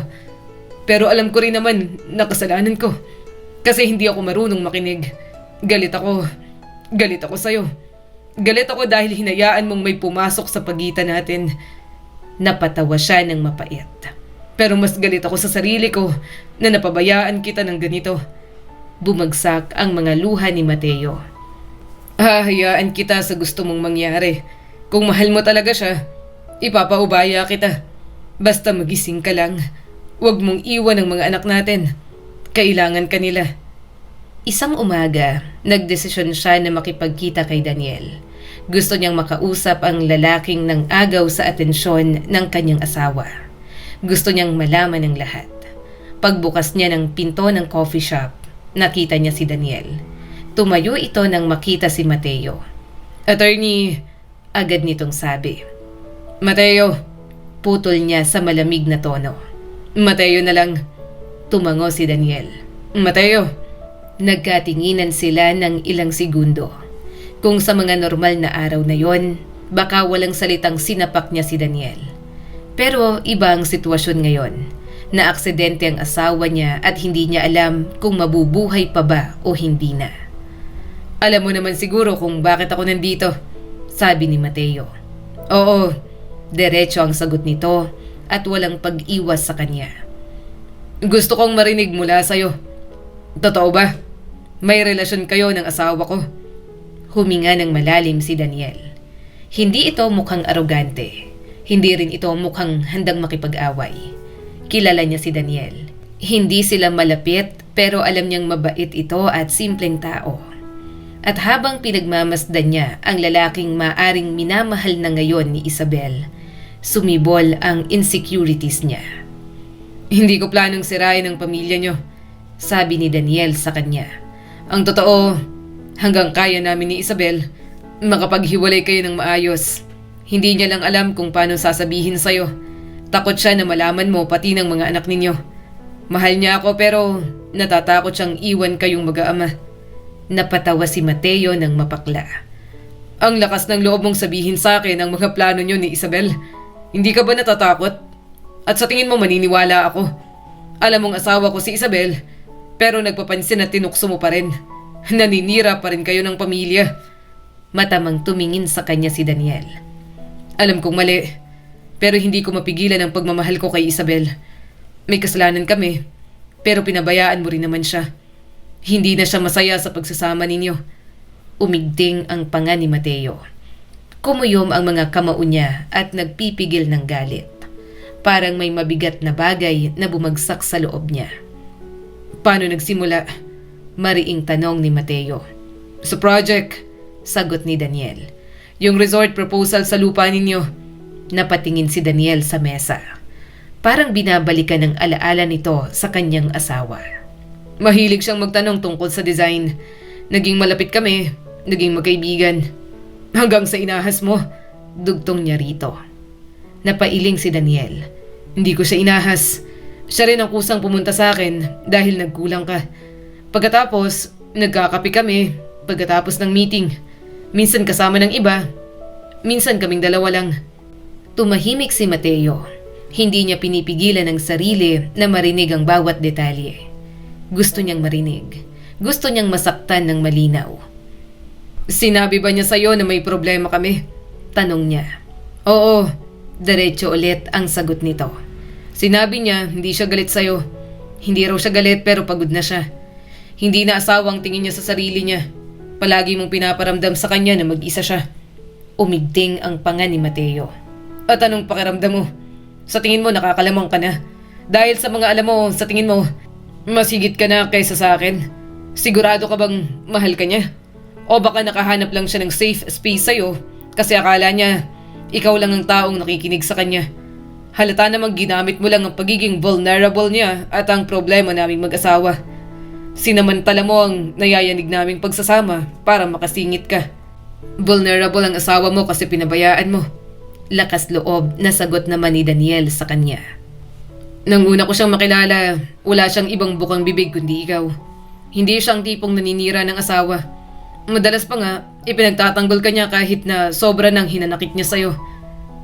[SPEAKER 1] Pero alam ko rin naman na kasalanan ko. Kasi hindi ako marunong makinig. Galit ako sa'yo. Galit ako dahil hinayaan mong may pumasok sa pagitan natin. Napatawa siya ng mapait. Pero mas galit ako sa sarili ko na napabayaan kita ng ganito. Bumagsak ang mga luha ni Mateo. Hahayaan kita sa gusto mong mangyari. Kung mahal mo talaga siya, ipapaubaya kita. Basta magising ka lang. Huwag mong iwan ang mga anak natin. Kailangan ka nila. Isang umaga, nagdesisyon siya na makipagkita kay Daniel. Gusto niyang makausap ang lalaking nang agaw sa atensyon ng kanyang asawa. Gusto niyang malaman ang lahat. Pagbukas niya ng pinto ng coffee shop, nakita niya si Daniel. Tumayo ito nang makita si Mateo. Attorney, agad nitong sabi. Mateo, putol niya sa malamig na tono. Mateo na lang. Tumango si Daniel. Mateo. Nagkatinginan sila ng ilang segundo. Kung sa mga normal na araw na yon, baka walang salitang sinapak niya si Daniel. Pero iba ang sitwasyon ngayon. Naaksidente ang asawa niya at hindi niya alam kung mabubuhay pa ba o hindi na. Alam mo naman siguro kung bakit ako nandito, sabi ni Mateo. Oo, diretso ang sagot nito at walang pag-iwas sa kanya. Gusto kong marinig mula sa'yo. Totoo ba? May relasyon kayo ng asawa ko? Huminga ng malalim si Daniel. Hindi ito mukhang arogante. Hindi rin ito mukhang handang makipag-away. Kilala niya si Daniel. Hindi sila malapit pero alam niyang mabait ito at simpleng tao. At habang pinagmamasdan niya ang lalaking maaring minamahal na ngayon ni Isabel, sumibol ang insecurities niya. Hindi ko planong sirain ang pamilya niyo, sabi ni Daniel sa kanya. Ang totoo, hanggang kaya namin ni Isabel, makapaghiwalay kayo ng maayos. Hindi niya lang alam kung paano sasabihin sa'yo. Takot siya na malaman mo pati ng mga anak ninyo. Mahal niya ako pero natatakot siyang iwan kayong mag-aama. Napatawa si Mateo ng mapakla. Ang lakas ng loob mong sabihin sa akin ang mga plano niyo ni Isabel. Hindi ka ba natatakot? At sa tingin mo maniniwala ako? Alam mong asawa ko si Isabel, pero nagpapansin at tinukso mo pa rin. Naninira pa rin kayo ng pamilya. Matamang tumingin sa kanya si Daniel. Alam kong mali, pero hindi ko mapigilan ang pagmamahal ko kay Isabel. May kasalanan kami, pero pinabayaan mo rin naman siya. Hindi na siya masaya sa pagsasama ninyo. Umigting ang panga ni Mateo. Kumuyom ang mga kamao niya at nagpipigil ng galit. Parang may mabigat na bagay na bumagsak sa loob niya. Paano nagsimula? Mariing tanong ni Mateo. Sa project, sagot ni Daniel. Yung resort proposal sa lupa ninyo. Napatingin si Daniel sa mesa. Parang binabalikan ng alaala nito sa kanyang asawa. Mahilig siyang magtanong tungkol sa design. Naging malapit kami, naging magkaibigan. Hanggang sa inahas mo, dugtong niya rito. Napailing si Daniel. Hindi ko siya inahas. Siya rin ang kusang pumunta sa akin dahil nagkulang ka. Pagkatapos, nagkakape kami pagkatapos ng meeting. Minsan kasama ng iba, minsan kaming dalawa lang. Tumahimik si Mateo. Hindi niya pinipigilan ang sarili na marinig ang bawat detalye. Gusto niyang marinig. Gusto niyang masaktan ng malinaw. Sinabi ba niya sa'yo na may problema kami? Tanong niya. Oo, diretso ulit ang sagot nito. Sinabi niya hindi siya galit sa'yo. Hindi raw siya galit pero pagod na siya. Hindi na asawang tingin niya sa sarili niya. Palagi mong pinaparamdam sa kanya na mag-isa siya. Umigting ang panga ni Mateo. At anong pakiramdam mo? Sa tingin mo nakakalamang ka na. Dahil sa mga alam mo, sa tingin mo, mas higit ka na kaysa sa akin. Sigurado ka bang mahal ka niya? O baka nakahanap lang siya ng safe space sa'yo kasi akala niya ikaw lang ang taong nakikinig sa kanya. Halata namang ginamit mo lang ang pagiging vulnerable niya at ang problema naming mag-asawa. Sinamantala mo ang nayayanig naming pagsasama para makasingit ka. Vulnerable ang asawa mo kasi pinabayaan mo. Lakas loob na sagot naman ni Daniel sa kanya. Nang una ko siyang makilala, wala siyang ibang bukang bibig kundi ikaw. Hindi siyang tipong naninira ng asawa. Madalas pa nga, ipinagtatanggol ka niya kahit na sobra nang hinanakit niya sa'yo.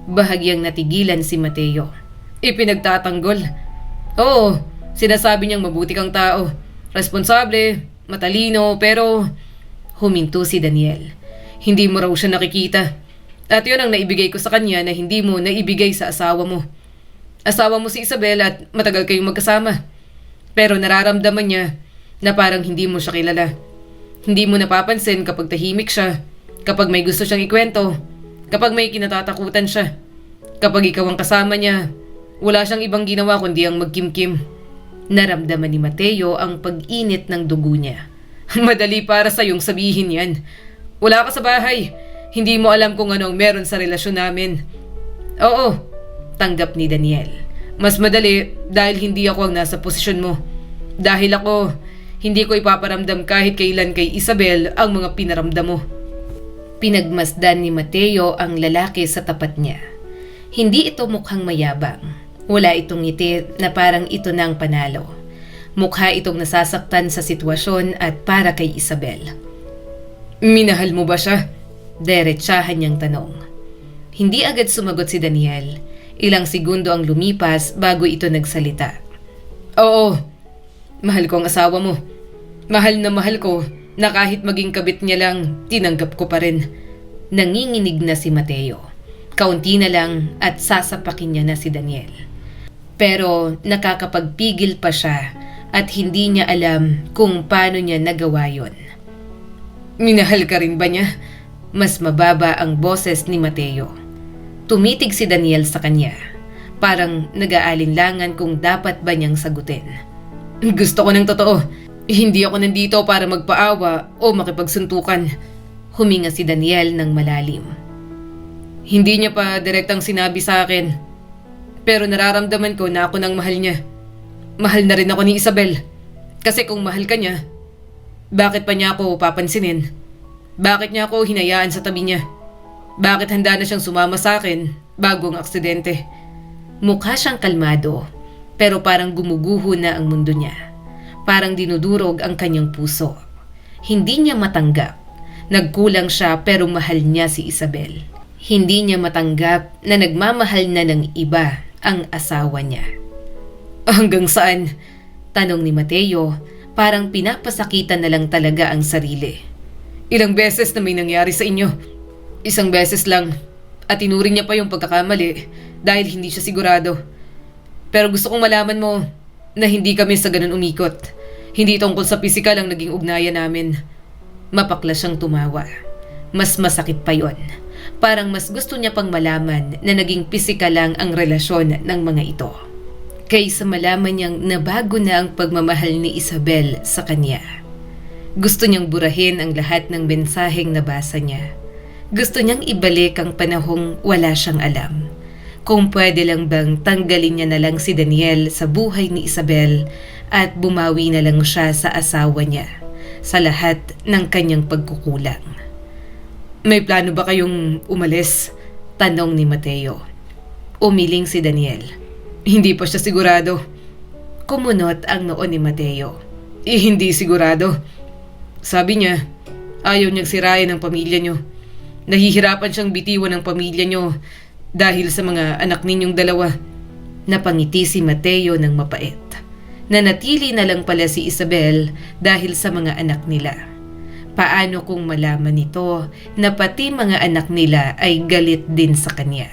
[SPEAKER 1] Bahagyang natigilan si Mateo. Ipinagtatanggol? Oo, sinasabi niyang mabuti kang tao. Responsable, matalino, pero huminto si Daniel. Hindi mo raw siya nakikita. At yun ang naibigay ko sa kanya na hindi mo naibigay sa asawa mo. Asawa mo si Isabel at matagal kayong magkasama. Pero nararamdaman niya na parang hindi mo siya kilala. Hindi mo napapansin kapag tahimik siya, kapag may gusto siyang ikwento, kapag may kinatatakutan siya. Kapag ikaw ang kasama niya, wala siyang ibang ginawa kundi ang magkimkim. Naramdaman ni Mateo ang pag-init ng dugo niya. Madali para sa iyong sabihin yan. Wala ka sa bahay. Hindi mo alam kung ano ang meron sa relasyon namin. Oo, tanggap ni Daniel. Mas madali dahil hindi ako ang nasa posisyon mo. Dahil ako, hindi ko ipaparamdam kahit kailan kay Isabel ang mga pinaramdam mo. Pinagmasdan ni Mateo ang lalaki sa tapat niya. Hindi ito mukhang mayabang. Wala itong ngiti na parang ito na ang panalo. Mukha itong nasasaktan sa sitwasyon at para kay Isabel. Minahal mo ba siya? Diretsahan niyang tanong. Hindi agad sumagot si Daniel. Ilang segundo ang lumipas bago ito nagsalita. Oo, mahal ko ang asawa mo. Mahal na mahal ko na kahit maging kabit niya lang, tinanggap ko pa rin. Nanginginig na si Mateo. Kaunti na lang at sasapakin niya na si Daniel. Pero nakakapagpigil pa siya at hindi niya alam kung paano niya nagawa yon. Minahal ka rin ba niya? Mas mababa ang boses ni Mateo. Tumitig si Daniel sa kanya. Parang nag-aalinlangan kung dapat ba niyang sagutin. Gusto ko ng totoo. Hindi ako nandito para magpaawa o makipagsuntukan. Huminga si Daniel ng malalim. Hindi niya pa direktang sinabi sa akin. Pero nararamdaman ko na ako nang mahal niya. Mahal na rin ako ni Isabel. Kasi kung mahal ka niya, bakit pa niya ako papansinin? Bakit niya ako hinayaan sa tabi niya? Bakit handa na siyang sumama sa akin bago ang aksidente? Mukha siyang kalmado, pero parang gumuguho na ang mundo niya. Parang dinudurog ang kanyang puso. Hindi niya matanggap. Nagkulang siya pero mahal niya si Isabel. Hindi niya matanggap na nagmamahal na ng iba ang asawa niya. Hanggang saan? Tanong ni Mateo, parang pinapasakitan na lang talaga ang sarili. Ilang beses na may nangyari sa inyo. Isang beses lang. At tinuring niya pa yung pagkakamali dahil hindi siya sigurado. Pero gusto kong malaman mo na hindi kami sa ganun umikot. Hindi tungkol sa pisikal ang naging ugnayan namin. Mapakla siyang tumawa. Mas masakit pa yon. Parang mas gusto niya pang malaman na naging pisikal lang ang relasyon ng mga ito. Kaysa malaman niyang nabago na ang pagmamahal ni Isabel sa kanya. Gusto niyang burahin ang lahat ng mensaheng nabasa niya. Gusto niyang ibalik ang panahong wala siyang alam. Kung pwede lang bang tanggalin niya na lang si Daniel sa buhay ni Isabel at bumawi na lang siya sa asawa niya sa lahat ng kanyang pagkukulang. May plano ba kayong umalis? Tanong ni Mateo. Umiling si Daniel. Hindi pa siya sigurado. Kumunot ang noo ni Mateo. Hindi sigurado. Sabi niya, ayaw niyang sirain ang pamilya niyo. Nahihirapan siyang bitiwan ng pamilya niyo dahil sa mga anak ninyong dalawa. Napangiti si Mateo ng mapait. Nanatili na lang pala si Isabel dahil sa mga anak nila. Paano kung malaman nito na pati mga anak nila ay galit din sa kanya?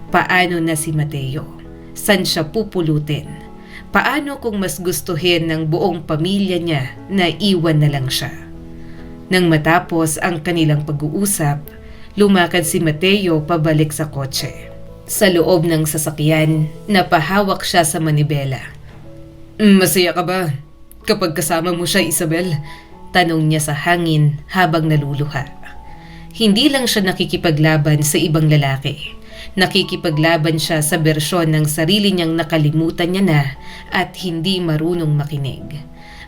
[SPEAKER 1] Paano na si Mateo? San siya pupulutin? Paano kung mas gustuhin ng buong pamilya niya na iwan na lang siya? Nang matapos ang kanilang pag-uusap, lumakad si Mateo pabalik sa kotse. Sa loob ng sasakyan, napahawak siya sa manibela. Masaya ka ba kapag kasama mo siya, Isabel? Tanong niya sa hangin habang naluluha. Hindi lang siya nakikipaglaban sa ibang lalaki. Nakikipaglaban siya sa bersyon ng sarili niyang nakalimutan niya na at hindi marunong makinig.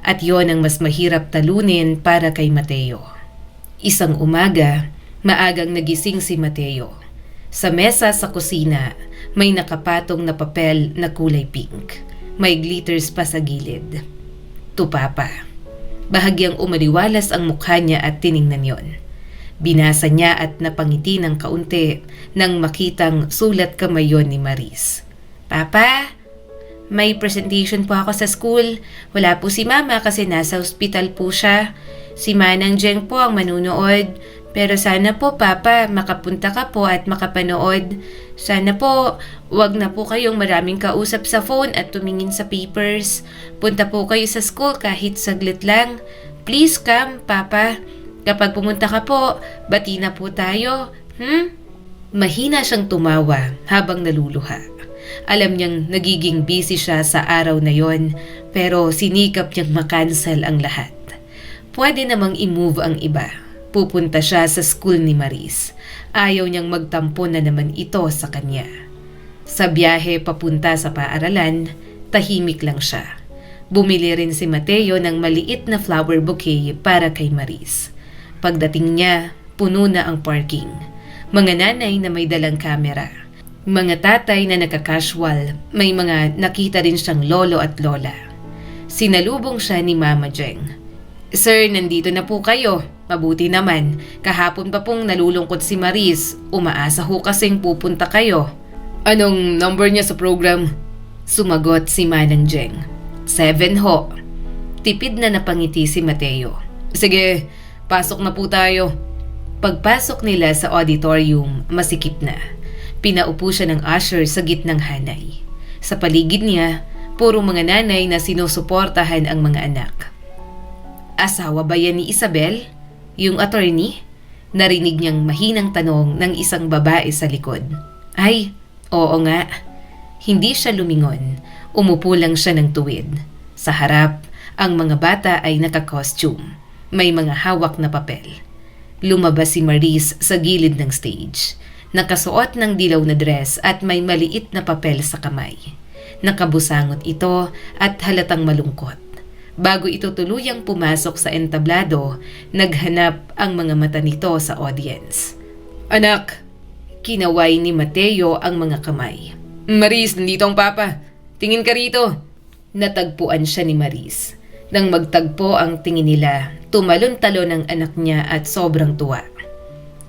[SPEAKER 1] At yon ang mas mahirap talunin para kay Mateo. Isang umaga, maagang nagising si Mateo. Sa mesa sa kusina, may nakapatong na papel na kulay pink. May glitters pa sa gilid. Tupa pa. Bahagyang umaliwalas ang mukha niya at tiningnan yon. Binasa niya at napangiti ng kaunti nang makitang sulat kamay yon ni Maris. Papa, may presentation po ako sa school. Wala po si Mama kasi nasa ospital po siya. Si Manang Jeng po ang manunood. Pero sana po, Papa, makapunta ka po at makapanood. Sana po, wag na po kayong maraming kausap sa phone at tumingin sa papers. Punta po kayo sa school kahit saglit lang. Please come, Papa. Kapag pumunta ka po, bati na po tayo. Mahina siyang tumawa habang naluluha. Alam niyang nagiging busy siya sa araw na yon, pero sinikap niyang makancel ang lahat. Pwede namang i-move ang iba. Pupunta siya sa school ni Maris. Ayaw niyang magtampo na naman ito sa kanya. Sa biyahe papunta sa paaralan, tahimik lang siya. Bumili rin si Mateo ng maliit na flower bouquet para kay Maris. Pagdating niya, puno na ang parking. Mga nanay na may dalang kamera. Mga tatay na nakakasual, may mga nakita rin siyang lolo at lola. Sinalubong siya ni Mama Jeng. Sir, nandito na po kayo. Mabuti naman, kahapon pa pong nalulungkot si Maris. Umaasa ho kasing pupunta kayo. Anong number niya sa program? Sumagot si Manang Jeng. 7 ho. Tipid na napangiti si Mateo. Sige, pasok na po tayo. Pagpasok nila sa auditorium, masikip na. Pinaupo siya ng usher sa gitnang hanay. Sa paligid niya, puro mga nanay na sinusuportahan ang mga anak. Asawa ba yan ni Isabel? Yung attorney? Narinig niyang mahinang tanong ng isang babae sa likod. Ay, oo nga. Hindi siya lumingon. Umupo lang siya ng tuwid. Sa harap, ang mga bata ay naka-costume. May mga hawak na papel. Lumabas si Maris sa gilid ng stage. Nakasuot ng dilaw na dress at may maliit na papel sa kamay. Nakabusangot ito at halatang malungkot. Bago ito tuluyang pumasok sa entablado, naghanap ang mga mata nito sa audience. Anak, kinaway ni Mateo ang mga kamay. Maris, nandito ang papa. Tingin ka rito. Natagpuan siya ni Maris. Nang magtagpo ang tingin nila, tumalon-talon ang anak niya at sobrang tuwa.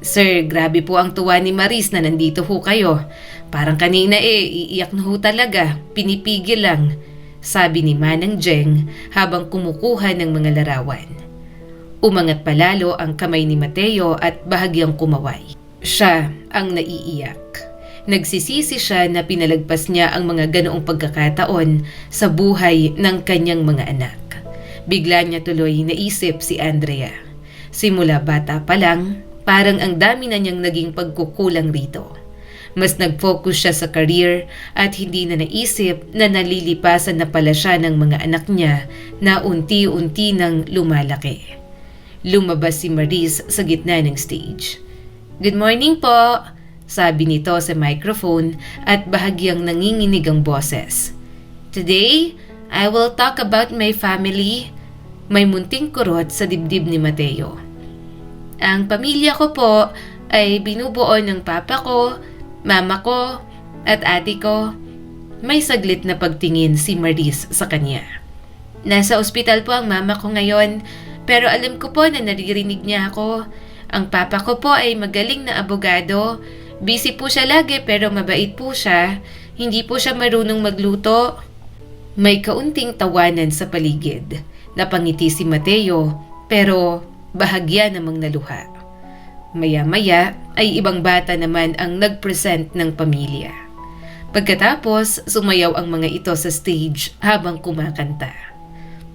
[SPEAKER 1] Sir, grabe po ang tuwa ni Maris na nandito ho kayo. Parang kanina iiyak na ho talaga. Pinipigil lang, sabi ni Manang Jeng habang kumukuha ng mga larawan. Umangat palalo ang kamay ni Mateo at bahagyang kumaway. Siya ang naiiyak. Nagsisisi siya na pinalagpas niya ang mga ganoong pagkakataon sa buhay ng kanyang mga anak. Bigla niya tuloy naisip si Andrea. Simula bata pa lang, parang ang dami na niyang naging pagkukulang rito. Mas nag-focus siya sa career at hindi na naisip na nalilipasan na pala siya ng mga anak niya na unti-unti nang lumalaki. Lumabas si Maris sa gitna ng stage. Good morning po, sabi nito sa microphone at bahagyang nanginginig ang boses. Today, I will talk about my family. May munting kurot sa dibdib ni Mateo. Ang pamilya ko po ay binubuo ng papa ko, mama ko, at ate ko. May saglit na pagtingin si Maris sa kanya. Nasa ospital po ang mama ko ngayon, pero alam ko po na naririnig niya ako. Ang papa ko po ay magaling na abogado. Busy po siya lagi pero mabait po siya. Hindi po siya marunong magluto. May kaunting tawanan sa paligid. Napangiti si Mateo pero bahagya namang naluha. Maya-maya ay ibang bata naman ang nag-present ng pamilya. Pagkatapos, sumayaw ang mga ito sa stage habang kumakanta.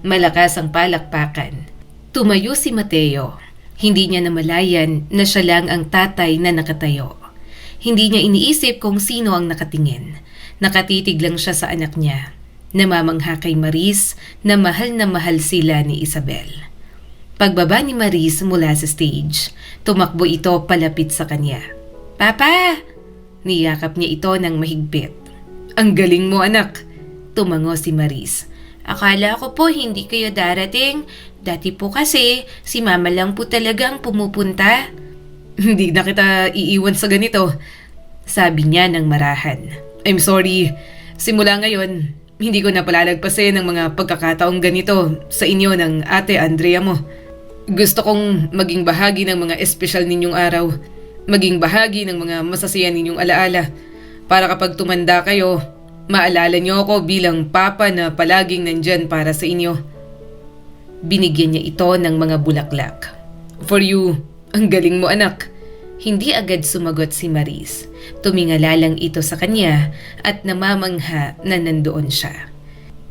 [SPEAKER 1] Malakas ang palakpakan. Tumayo si Mateo. Hindi niya namalayan na siya lang ang tatay na nakatayo. Hindi niya iniisip kung sino ang nakatingin. Nakatitig lang siya sa anak niya. Namamangha kay Maris na mahal sila ni Isabel. Pagbaba ni Maris mula sa stage, tumakbo ito palapit sa kanya. Papa! Niyakap niya ito ng mahigpit. Ang galing mo anak! Tumango si Maris. Akala ko po hindi kayo darating. Dati po kasi si mama lang po talagang pumupunta. Hindi na kita iiwan sa ganito, sabi niya ng marahan. I'm sorry. Simula ngayon, hindi ko na palalagpasin ng mga pagkakataong ganito sa inyo ng ate Andrea mo. Gusto kong maging bahagi ng mga espesyal ninyong araw. Maging bahagi ng mga masasaya ninyong alaala. Para kapag tumanda kayo, maalala niyo ako bilang papa na palaging nandyan para sa inyo. Binigyan niya ito ng mga bulaklak. For you, ang galing mo anak. Hindi agad sumagot si Maris. Tumingala lang ito sa kanya at namamangha na nandoon siya.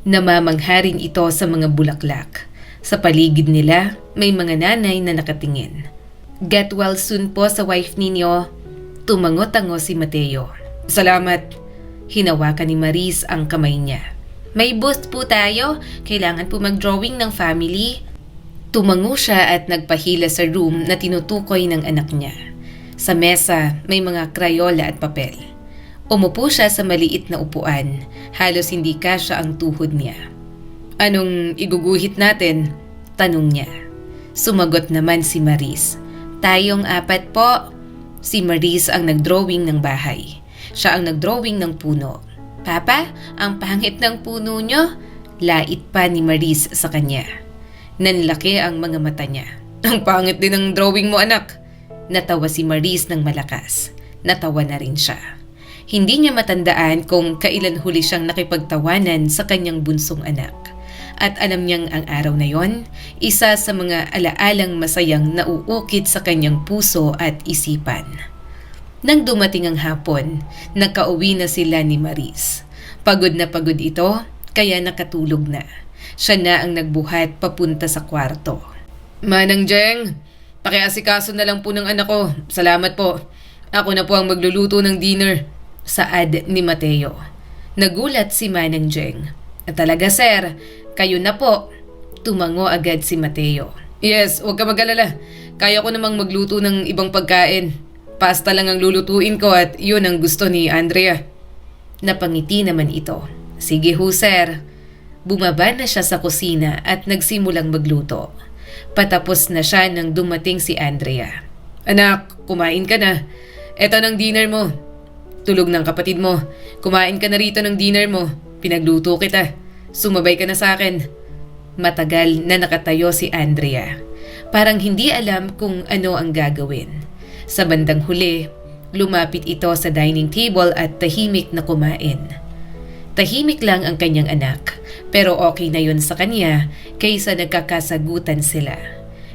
[SPEAKER 1] Namamangha rin ito sa mga bulaklak. Sa paligid nila, may mga nanay na nakatingin. Get well soon po sa wife ninyo. Tumango-tango si Mateo. Salamat. Hinawakan ni Maris ang kamay niya. May boost po tayo. Kailangan po mag-drawing ng family. Tumango siya at nagpahila sa room na tinutukoy ng anak niya. Sa mesa, may mga krayola at papel. Umupo siya sa maliit na upuan. Halos hindi kasya ang tuhod niya. Anong iguguhit natin? Tanong niya. Sumagot naman si Maris. Tayong 4 po. Si Maris ang nagdrawing ng bahay. Siya ang nagdrawing ng puno. Papa, ang pangit ng puno niyo. Lait pa ni Maris sa kanya. Nanlaki ang mga mata niya. Ang pangit din ng drawing mo anak. Natawa si Maris ng malakas. Natawa na rin siya. Hindi niya matandaan kung kailan huli siyang nakipagtawanan sa kanyang bunsong anak. At alam niyang ang araw na yon, isa sa mga alaalang masayang nauukit sa kanyang puso at isipan. Nang dumating ang hapon, nakauwi na sila ni Maris. Pagod na pagod ito, kaya nakatulog na. Siya na ang nagbuhat papunta sa kwarto. Manang Jeng, pakiasikaso na lang po ng anak ko. Salamat po. Ako na po ang magluluto ng dinner. Saad ni Mateo. Nagulat si Manang Jeng. Talaga sir, kayo na po. Tumango agad si Mateo. Yes, huwag ka mag-alala. Kaya ko namang magluto ng ibang pagkain. Pasta lang ang lulutuin ko at yun ang gusto ni Andrea. Napangiti naman ito. Sige ho sir. Bumaba na siya sa kusina at nagsimulang magluto. Patapos na siya nang dumating si Andrea. Anak, kumain ka na. Eto ng dinner mo. Tulog ng kapatid mo. Kumain ka na rito ng dinner mo. Pinagluto kita. Sumabay ka na sa akin. Matagal na nakatayo si Andrea. Parang hindi alam kung ano ang gagawin. Sa bandang huli, lumapit ito sa dining table at tahimik na kumain. Tahimik lang ang kanyang anak, pero okay na yun sa kanya kaysa nagkakasagutan sila.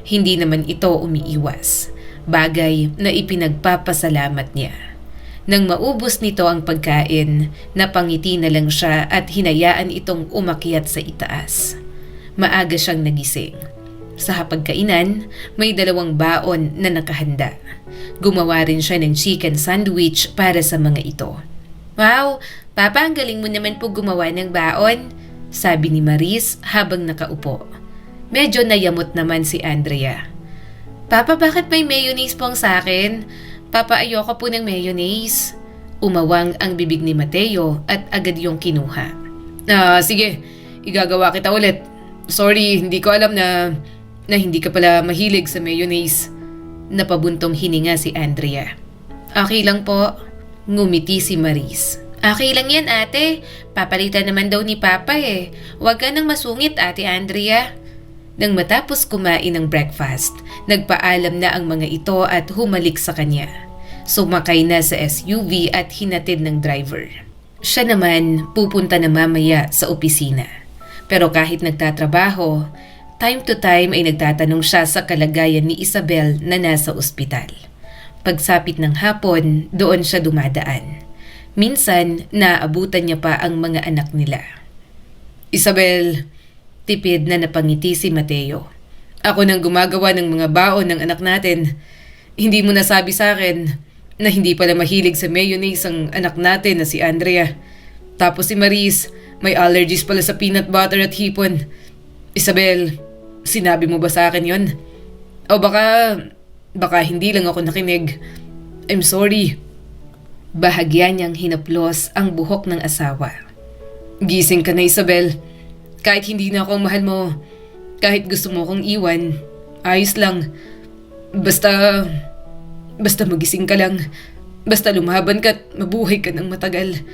[SPEAKER 1] Hindi naman ito umiiwas, bagay na ipinagpapasalamat niya. Nang maubos nito ang pagkain, napangiti na lang siya at hinayaan itong umakyat sa itaas. Maaga siyang nagising. Sa hapagkainan, may 2 baon na nakahanda. Gumawa rin siya ng chicken sandwich para sa mga ito. Wow, Papa, ang galing mo naman po gumawa ng baon, sabi ni Maris habang nakaupo. Medyo nayamot naman si Andrea. Papa, bakit may mayonnaise pong sa akin? Papa, ayoko po ng mayonnaise. Umawang ang bibig ni Mateo at agad yung kinuha. Sige, igagawa kita ulit. Sorry, hindi ko alam na hindi ka pala mahilig sa mayonnaise. Napabuntong hininga si Andrea. Okay lang po. Ngumiti si Maris. Okay lang yan ate. Papalitan naman daw ni Papa eh. Huwag ka nang masungit ate Andrea. Nang matapos kumain ng breakfast, nagpaalam na ang mga ito at humalik sa kanya. Sumakay na sa SUV at hinatid ng driver. Siya naman pupunta na mamaya sa opisina. Pero kahit nagtatrabaho, time to time ay nagtatanong siya sa kalagayan ni Isabel na nasa ospital. Pagsapit ng hapon, doon siya dumadaan. Minsan, naabutan niya pa ang mga anak nila. Isabel, tipid na napangiti si Mateo. Ako nang gumagawa ng mga baon ng anak natin. Hindi mo nasabi sa akin na hindi pala mahilig sa mayonnaise ang anak natin na si Andrea. Tapos si Maris, may allergies pala sa peanut butter at hipon. Isabel, sinabi mo ba sa akin yon? O baka hindi lang ako nakinig. I'm sorry. Bahagya niyang hinaplos ang buhok ng asawa. Gising ka na Isabel. Kahit hindi na ako mahal mo, kahit gusto mo akong iwan, ayos lang. Basta magising ka lang. Basta lumaban ka at mabuhay ka ng matagal.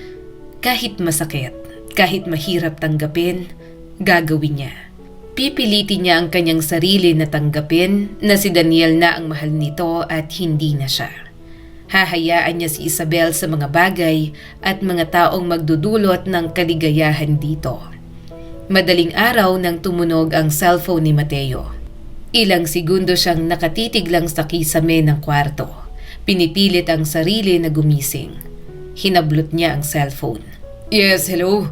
[SPEAKER 1] Kahit masakit, kahit mahirap tanggapin, gagawin niya. Pipilitin niya ang kanyang sarili na tanggapin na si Daniel na ang mahal nito at hindi na siya. Hahayaan niya si Isabel sa mga bagay at mga taong magdudulot ng kaligayahan dito. Madaling araw nang tumunog ang cellphone ni Mateo. Ilang segundo siyang nakatitig lang sa kisame ng kwarto. Pinipilit ang sarili na gumising. Hinablot niya ang cellphone. Yes, hello?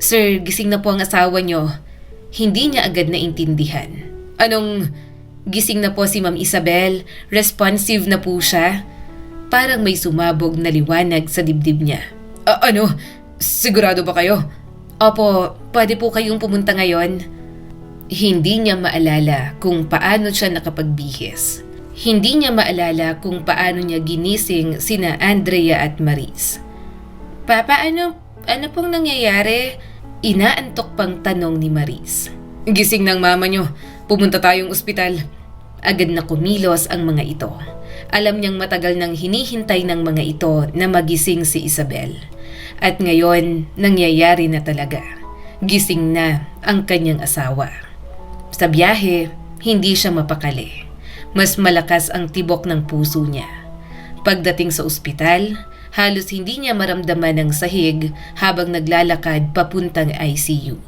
[SPEAKER 1] Sir, gising na po ang asawa niyo. Hindi niya agad naintindihan. Anong gising na po si Ma'am Isabel? Responsive na po siya? Parang may sumabog na liwanag sa dibdib niya. Ano? Sigurado ba kayo? Opo, pwede po kayong pumunta ngayon. Hindi niya maalala kung paano siya nakapagbihis. Hindi niya maalala kung paano niya ginising sina Andrea at Maris. Papa, ano pong nangyayari? Inaantok pang tanong ni Maris. Gising ng mama niyo. Pumunta tayong ospital. Agad na kumilos ang mga ito. Alam niyang matagal nang hinihintay ng mga ito na magising si Isabel. At ngayon, nangyayari na talaga. Gising na ang kanyang asawa. Sa biyahe, hindi siya mapakali. Mas malakas ang tibok ng puso niya. Pagdating sa ospital, halos hindi niya maramdaman ang sahig habang naglalakad papuntang ICU.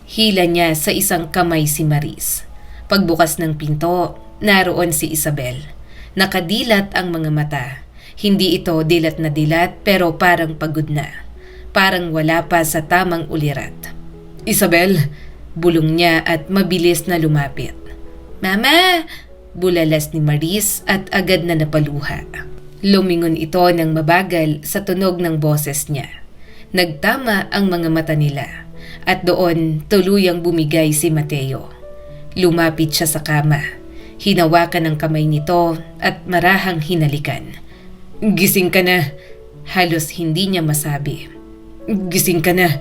[SPEAKER 1] Hila niya sa isang kamay si Maris. Pagbukas ng pinto, naroon si Isabel. Nakadilat ang mga mata. Hindi ito dilat na dilat pero parang pagod na. Parang wala pa sa tamang ulirat. "Isabel!" bulong niya at mabilis na lumapit. "Mama!" bulalas ni Maris at agad na napaluha. Lumingon ito ng mabagal sa tunog ng boses niya. Nagtama ang mga mata nila at doon tuluyang bumigay si Mateo. Lumapit siya sa kama. Hinawakan ang kamay nito at marahang hinalikan. "Gising ka na." Halos hindi niya masabi. "Gising ka na.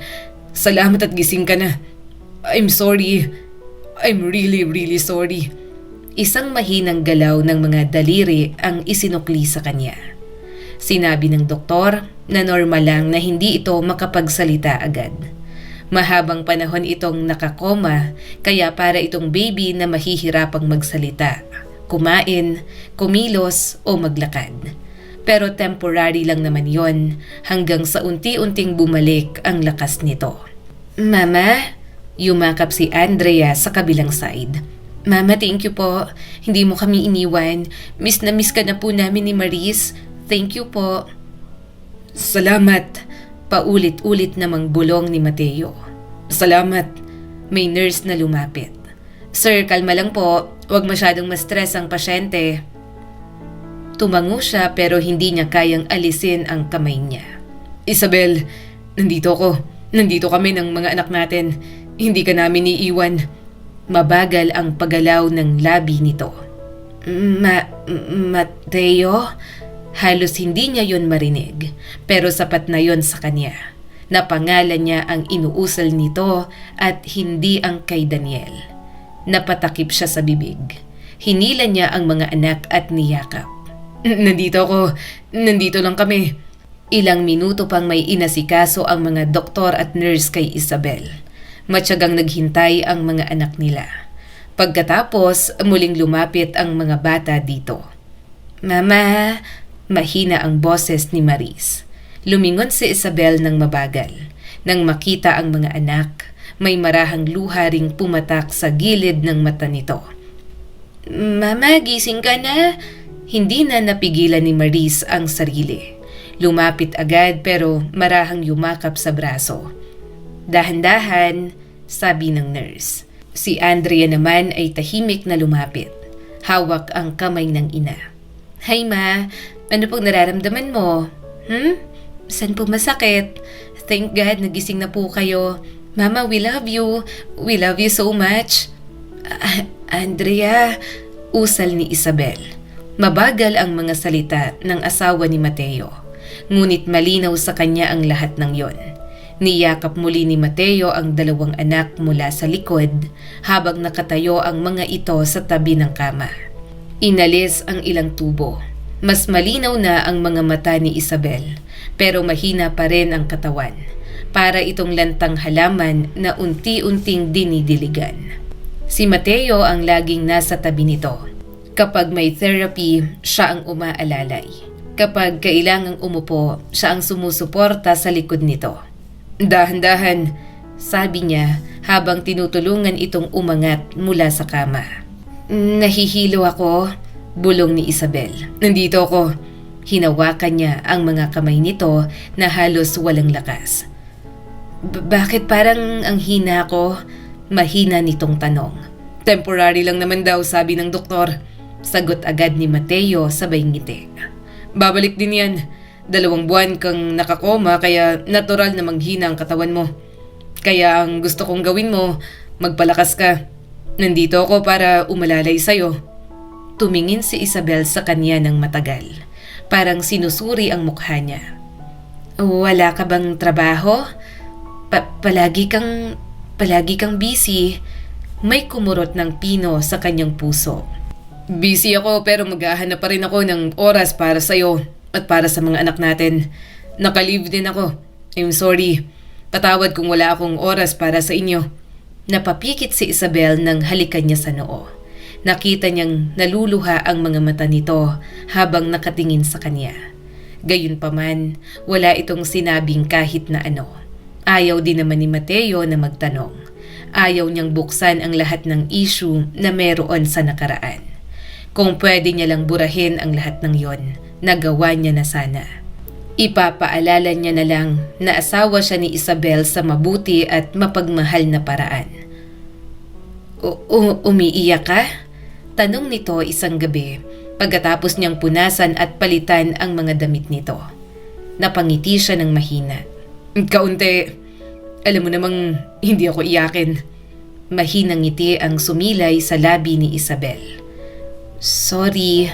[SPEAKER 1] Salamat at gising ka na. I'm sorry. I'm really, really sorry." Isang mahinang galaw ng mga daliri ang isinukli sa kanya. Sinabi ng doktor na normal lang na hindi ito makapagsalita agad. Mahabang panahon itong nakakoma kaya para itong baby na mahihirapang magsalita, kumain, kumilos o maglakad. Pero temporary lang naman yon hanggang sa unti-unting bumalik ang lakas nito. "Mama?" Yumakap si Andrea sa kabilang side. "Mama, thank you po. Hindi mo kami iniwan. Miss na miss ka na po namin ni Maris. Thank you po." "Salamat." Paulit-ulit namang bulong ni Mateo. "Salamat." May nurse na lumapit. "Sir, kalma lang po. Huwag masyadong ma-stress ang pasyente." Tumango siya pero hindi niya kayang alisin ang kamay niya. "Isabel, nandito ko. Nandito kami ng mga anak natin. Hindi ka namin iiwan." Mabagal ang paggalaw ng labi nito. Mateo? Halos hindi niya yon marinig, pero sapat na yon sa kanya. Napangalan niya ang inuusal nito at hindi ang kay Daniel. Napatakip siya sa bibig. Hinila niya ang mga anak at niyakap. "Nandito ako. Nandito lang kami." Ilang minuto pang may inasikaso ang mga doktor at nurse kay Isabel. Matyagang naghintay ang mga anak nila. Pagkatapos, muling lumapit ang mga bata dito. "Mama!" Mahina ang boses ni Maris. Lumingon si Isabel ng mabagal. Nang makita ang mga anak, may marahang luha ring pumatak sa gilid ng mata nito. "Mama, gising ka na?" Hindi na napigilan ni Maris ang sarili. Lumapit agad pero marahang yumakap sa braso. "Dahan-dahan," sabi ng nurse. Si Andrea naman ay tahimik na lumapit. Hawak ang kamay ng ina. "Hi ma, ano pong nararamdaman mo? Saan po masakit? Thank God nagising na po kayo. Mama, we love you. We love you so much." Andrea," usal ni Isabel. Mabagal ang mga salita ng asawa ni Mateo. Ngunit malinaw sa kanya ang lahat ng yon. Niyakap muli ni Mateo ang dalawang anak mula sa likod habang nakatayo ang mga ito sa tabi ng kama. Inalis ang ilang tubo. Mas malinaw na ang mga mata ni Isabel pero mahina pa rin ang katawan. Para itong lantang halaman na unti-unting dinidiligan. Si Mateo ang laging nasa tabi nito. Kapag may therapy, siya ang umaalalay. Kapag kailangang umupo, siya ang sumusuporta sa likod nito. "Dahan-dahan," sabi niya habang tinutulungan itong umangat mula sa kama. "Nahihilo ako," bulong ni Isabel. "Nandito ako." Hinawakan niya ang mga kamay nito na halos walang lakas. Bakit parang ang hina ko?" Mahina nitong tanong. "Temporary lang naman daw, sabi ng doktor." Sagot agad ni Mateo sabay ngiti. "Babalik din yan. 2 buwan kang nakakoma kaya natural na manghina ang katawan mo. Kaya ang gusto kong gawin mo, magpalakas ka. Nandito ako para umalalay sa'yo." Tumingin si Isabel sa kanya ng matagal. Parang sinusuri ang mukha niya. "Wala ka bang trabaho? Palagi kang busy." May kumurot ng pino sa kanyang puso. "Busy ako pero maghahanap pa rin ako ng oras para sa'yo at para sa mga anak natin. Naka-leave din ako. I'm sorry. Patawad kung wala akong oras para sa inyo." Napapikit si Isabel nang halikan niya sa noo. Nakita niyang naluluha ang mga mata nito habang nakatingin sa kanya. Gayunpaman, wala itong sinabing kahit na ano. Ayaw din naman ni Mateo na magtanong. Ayaw niyang buksan ang lahat ng issue na meron sa nakaraan. Kung pwede niya lang burahin ang lahat ng yon, nagawa niya na sana. Ipapaalala niya na lang na asawa siya ni Isabel sa mabuti at mapagmahal na paraan. Umiiyak ka? Tanong nito isang gabi pagkatapos niyang punasan at palitan ang mga damit nito. Napangiti siya ng mahina. Kaunti. Alam mo namang hindi ako iyakin. Mahinang ngiti ang sumilay sa labi ni Isabel. Sorry.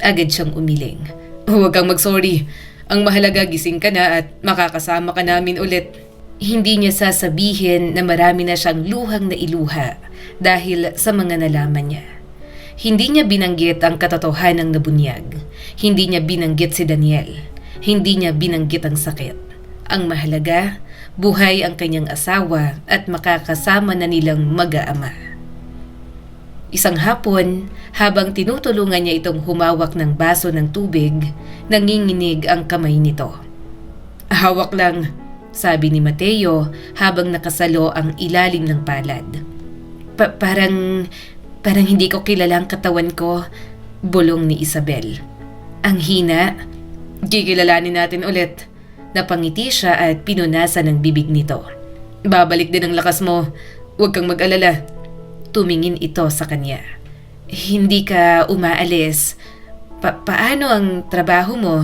[SPEAKER 1] Agad siyang umiling. Huwag kang mag-sorry. Ang mahalaga gising ka na at makakasama ka namin ulit. Hindi niya sasabihin na marami na siyang luhang na iluha dahil sa mga nalaman niya. Hindi niya binanggit ang katotohanang nabunyag. Hindi niya binanggit si Daniel. Hindi niya binanggit ang sakit. Ang mahalaga, buhay ang kanyang asawa at makakasama na nilang mag-aama. Isang hapon, habang tinutulungan niya itong humawak ng baso ng tubig, nanginginig ang kamay nito. Hawak lang, sabi ni Mateo habang nakasalo ang ilalim ng palad. Parang hindi ko kilala ang katawan ko, bulong ni Isabel. Ang hina, kikilalanin natin ulit. Napangiti siya at pinunasan ang bibig nito. Babalik din ang lakas mo, huwag kang mag-alala. Tumingin ito sa kanya. Hindi ka umaalis. Paano ang trabaho mo?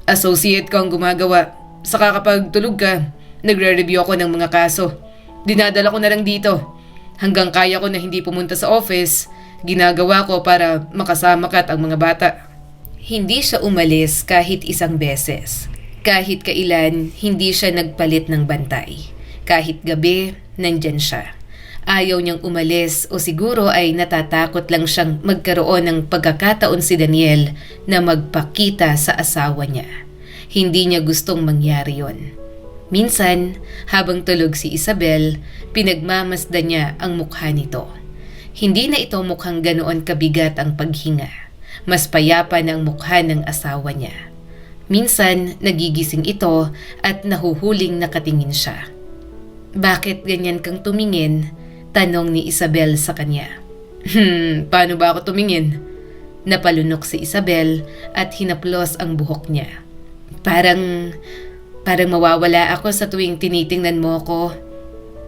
[SPEAKER 1] Associate ko ang gumagawa. Saka kapag tulog ka, nagre-review ako ng mga kaso. Dinadala ko na lang dito. Hanggang kaya ko na hindi pumunta sa office, ginagawa ko para makasama ka at ang mga bata. Hindi siya umalis kahit isang beses. Kahit kailan, hindi siya nagpalit ng bantay. Kahit gabi, nandyan siya. Ayaw niyang umalis o siguro ay natatakot lang siyang magkaroon ng pagkakataon si Daniel na magpakita sa asawa niya. Hindi niya gustong mangyari yon. Minsan, habang tulog si Isabel, pinagmamasdan niya ang mukha nito. Hindi na ito mukhang ganoon kabigat ang paghinga. Mas payapa na ang mukha ng asawa niya. Minsan, nagigising ito at nahuhuling nakatingin siya. Bakit ganyan kang tumingin? Tanong ni Isabel sa kanya. Paano ba ako tumingin? Napalunok si Isabel at hinaplos ang buhok niya. Parang mawawala ako sa tuwing tinitingnan mo ko.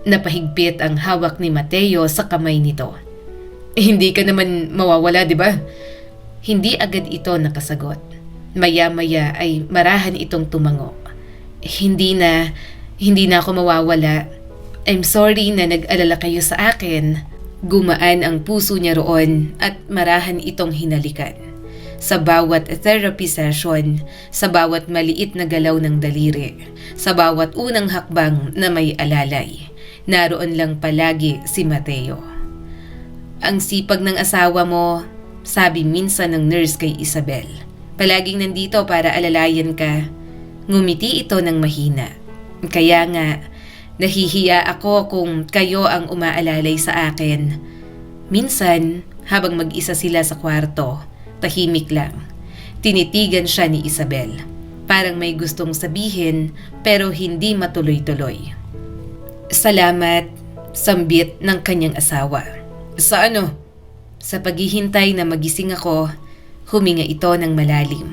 [SPEAKER 1] Napahigpit ang hawak ni Mateo sa kamay nito. Hindi ka naman mawawala, di ba? Hindi agad ito nakasagot. Maya-maya ay marahan itong tumango. Hindi na ako mawawala. I'm sorry na nag-alala kayo sa akin. Gumaan ang puso niya roon at marahan itong hinalikan. Sa bawat therapy session, sa bawat maliit na galaw ng daliri, sa bawat unang hakbang na may alalay, naroon lang palagi si Mateo. Ang sipag ng asawa mo, sabi minsan ng nurse kay Isabel. Palaging nandito para alalayan ka. Ngumiti ito ng mahina. Kaya nga, nahihiya ako kung kayo ang umaalalay sa akin. Minsan, habang mag-isa sila sa kwarto, tahimik lang. Tinitigan siya ni Isabel. Parang may gustong sabihin pero hindi matuloy-tuloy. Salamat, sambit ng kanyang asawa. Sa ano? Sa paghihintay na magising ako, huminga ito ng malalim.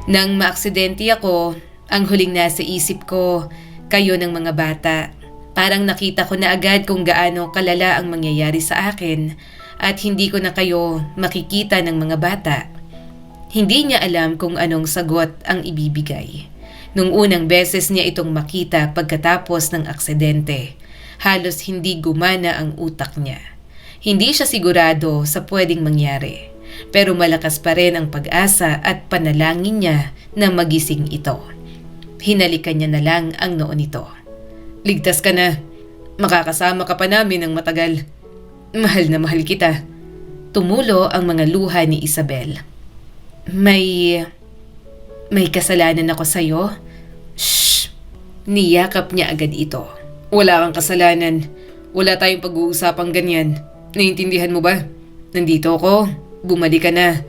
[SPEAKER 1] Nang maaksidente ako, ang huling nasa isip ko, kayo ng mga bata. Parang nakita ko na agad kung gaano kalala ang mangyayari sa akin at hindi ko na kayo makikita ng mga bata. Hindi niya alam kung anong sagot ang ibibigay. Nung unang beses niya itong makita pagkatapos ng aksidente, halos hindi gumana ang utak niya. Hindi siya sigurado sa pwedeng mangyari, pero malakas pa rin ang pag-asa at panalangin niya na magising ito. Hinalikan niya na lang ang noo nito. Ligtas ka na. Makakasama ka pa namin ng matagal. Mahal na mahal kita. Tumulo ang mga luha ni Isabel. May kasalanan ako sa'yo? Shh! Niyakap niya agad ito. Wala kang kasalanan. Wala tayong pag-uusapang ganyan. Naiintindihan mo ba? Nandito ako. Bumalik ka na.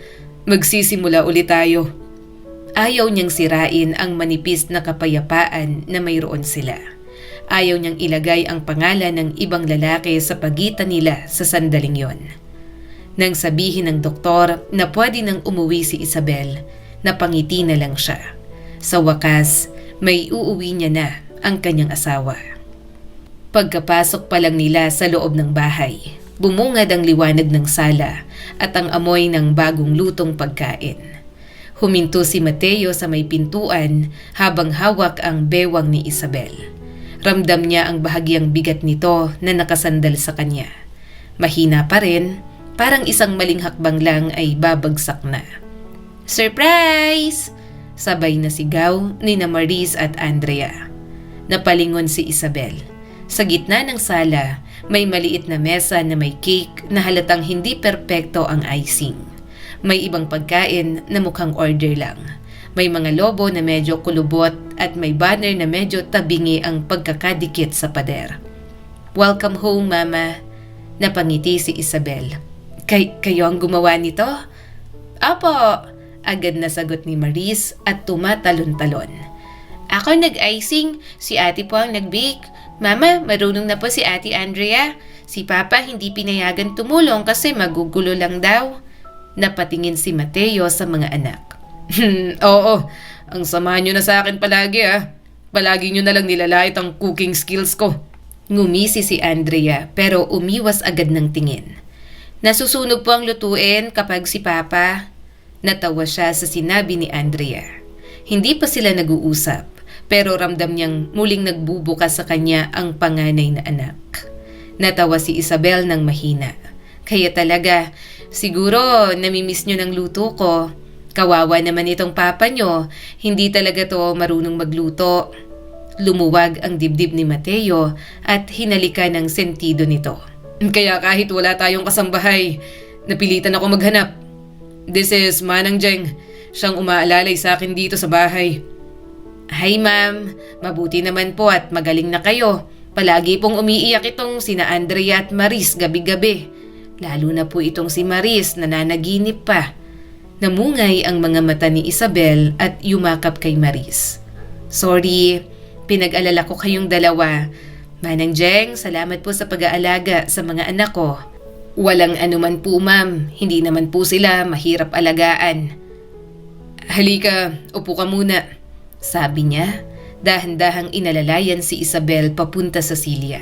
[SPEAKER 1] Magsisimula ulit tayo. Ayaw niyang sirain ang manipis na kapayapaan na mayroon sila. Ayaw niyang ilagay ang pangalan ng ibang lalaki sa pagitan nila sa sandaling yon. Nang sabihin ng doktor na pwede nang umuwi si Isabel, napangiti na lang siya. Sa wakas, may uuwi niya na ang kanyang asawa. Pagkapasok pa lang nila sa loob ng bahay, bumungad ang liwanag ng sala at ang amoy ng bagong lutong pagkain. Huminto si Mateo sa may pintuan habang hawak ang bewang ni Isabel. Ramdam niya ang bahagyang bigat nito na nakasandal sa kanya. Mahina pa rin, parang isang maling hakbang lang ay babagsak na. "Surprise!" Sabay na sigaw ni na Maris at Andrea. Napalingon si Isabel. Sa gitna ng sala, may maliit na mesa na may cake na halatang hindi perpekto ang icing. May ibang pagkain na mukhang order lang. May mga lobo na medyo kulubot at may banner na medyo tabingi ang pagkakadikit sa pader. "Welcome home, Mama." Napangiti si Isabel. Kayo ang gumawa nito?" "Apo," agad na sagot ni Maris at tumatalon-talon. "Ako nag-icing, si ate po ang nag-bake. Mama, marunong na po si ate Andrea. Si Papa hindi pinayagan tumulong kasi magugulo lang daw." Napatingin si Mateo sa mga anak. "Oo, ang sama nyo na sa akin palagi ah. Palagi nyo na lang nilalait ang cooking skills ko." Ngumisi si Andrea pero umiwas agad ng tingin. "Nasusunog po ang lutuin kapag si Papa." Natawa siya sa sinabi ni Andrea. Hindi pa sila nag-uusap pero ramdam niyang muling nagbubukas sa kanya ang panganay na anak. Natawa si Isabel ng mahina. "Kaya talaga, siguro namimiss nyo ng luto ko. Kawawa naman itong papa nyo, hindi talaga to marunong magluto." Lumuwag ang dibdib ni Mateo at hinalika ng sentido nito. "Kaya kahit wala tayong kasambahay, napilitan ako maghanap. This is Manang Jeng. Siyang umaalalay sa akin dito sa bahay." "Hi ma'am, mabuti naman po at magaling na kayo. Palagi pong umiiyak itong sina Andrea at Maris gabi-gabi. Lalo na po itong si Maris, nananaginip pa." Namungay ang mga mata ni Isabel at yumakap kay Maris. "Sorry, pinag-alala ko kayong dalawa. Manang Jeng, salamat po sa pag-aalaga sa mga anak ko." "Walang anuman po ma'am, hindi naman po sila mahirap alagaan." "Halika, upo ka muna," sabi niya. Dahan-dahang inalalayan si Isabel papunta sa silya.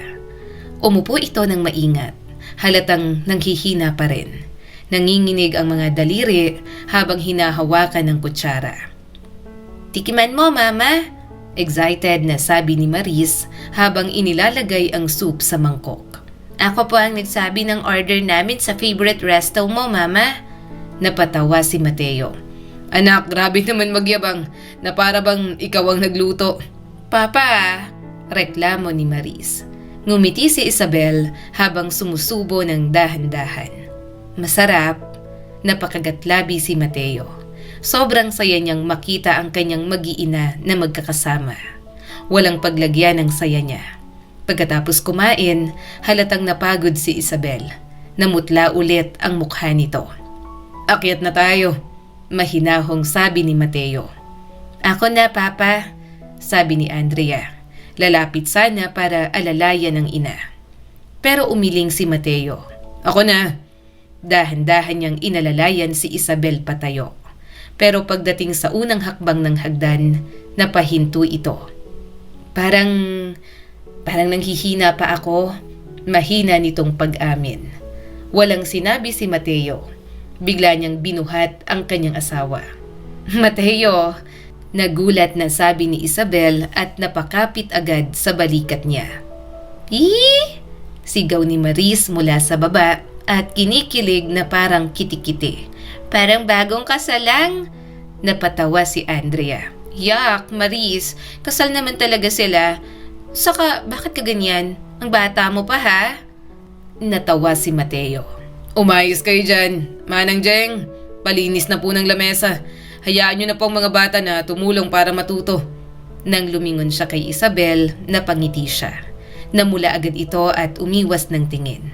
[SPEAKER 1] Umupo ito ng maingat, halatang nanghihina pa rin. Nanginginig ang mga daliri habang hinahawakan ng kutsara. "Tikiman mo, Mama," excited na sabi ni Maris habang inilalagay ang soup sa mangkok. "Ako po ang nagsabi ng order namin sa favorite resto mo, Mama." Napatawa si Mateo. "Anak, grabe naman magyabang na para bang ikaw ang nagluto." "Papa," reklamo ni Maris. Ngumiti si Isabel habang sumusubo ng dahan-dahan. "Masarap." Napakagatlabi si Mateo. Sobrang saya niyang makita ang kanyang mag-iina na magkakasama. Walang paglagyan ng saya niya. Pagkatapos kumain, halatang napagod si Isabel. Namutla ulit ang mukha nito. "Akyat na tayo," mahinahong sabi ni Mateo. "Ako na, Papa," sabi ni Andrea. Lalapit sana para alalayan ng ina. Pero umiling si Mateo. "Ako na." Dahan-dahan niyang inalalayan si Isabel patayo. Pero pagdating sa unang hakbang ng hagdan, napahinto ito. Parang nanghihina pa ako." Mahina nitong pag-amin. Walang sinabi si Mateo. Bigla niyang binuhat ang kanyang asawa. "Mateo," nagulat na sabi ni Isabel at napakapit agad sa balikat niya. "Ih!" sigaw ni Maris mula sa baba at kinikilig na parang kitikiti. "Parang bagong kasal lang." Napatawa si Andrea. "Yak, Maris, kasal naman talaga sila. Saka bakit ka ganyan? Ang bata mo pa ha?" Natawa si Mateo. "Umayos kayo dyan, Manang Jeng. Palinis na po ng lamesa. Hayaan nyo na po ang mga bata na tumulong para matuto." Nang lumingon siya kay Isabel, napangiti siya. Namula agad ito at umiwas ng tingin.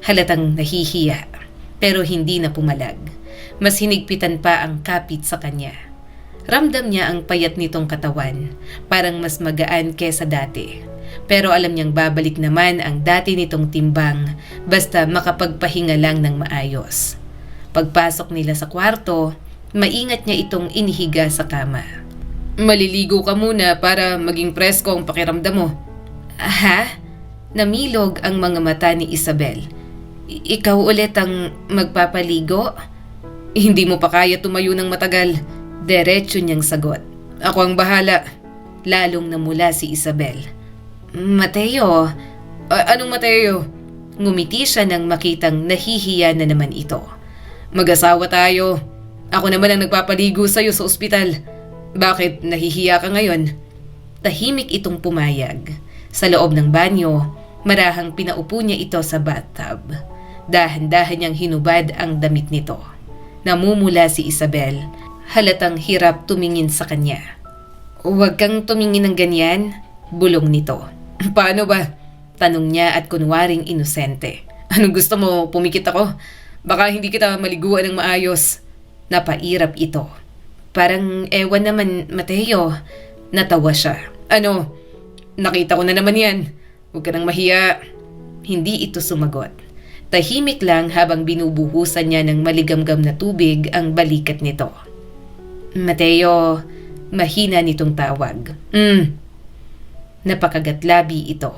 [SPEAKER 1] Halatang nahihiya, pero hindi na pumalag. Mas hinigpitan pa ang kapit sa kanya. Ramdam niya ang payat nitong katawan, parang mas magaan kesa dati. Pero alam niyang babalik naman ang dati nitong timbang basta makapagpahinga lang ng maayos. Pagpasok nila sa kwarto, maingat niya itong inihiga sa kama. Maliligo ka muna para maging presko ang pakiramdam mo. Ha? Namilog ang mga mata ni Isabel. Ikaw ulit ang magpapaligo? Hindi mo pa kaya tumayo ng matagal. Diretso niyang sagot. Ako ang bahala. Lalong namula si Isabel. Mateo? Anong Mateo? Ngumiti siya nang makitang nahihiya na naman ito. Mag-asawa tayo. Ako naman ang nagpapaligo sa'yo sa ospital. Bakit nahihiya ka ngayon? Tahimik itong pumayag. Sa loob ng banyo, marahang pinaupo niya ito sa bathtub. Dahan-dahan niyang hinubad ang damit nito. Namumula si Isabel. Halatang hirap tumingin sa kanya. Huwag kang tumingin ng ganyan, bulong nito. Paano ba? Tanong niya at kunwaring inosente. Anong gusto mo? Pumikit ako? Baka hindi kita maliguan ng maayos. Napairap ito. Parang ewan naman, Mateo. Natawa siya. Ano? Nakita ko na naman yan. Huwag ka nang mahiya. Hindi ito sumagot. Tahimik lang habang binubuhusan niya ng maligamgam na tubig ang balikat nito. Mateo, mahina nitong tawag. Napakagatlabi ito.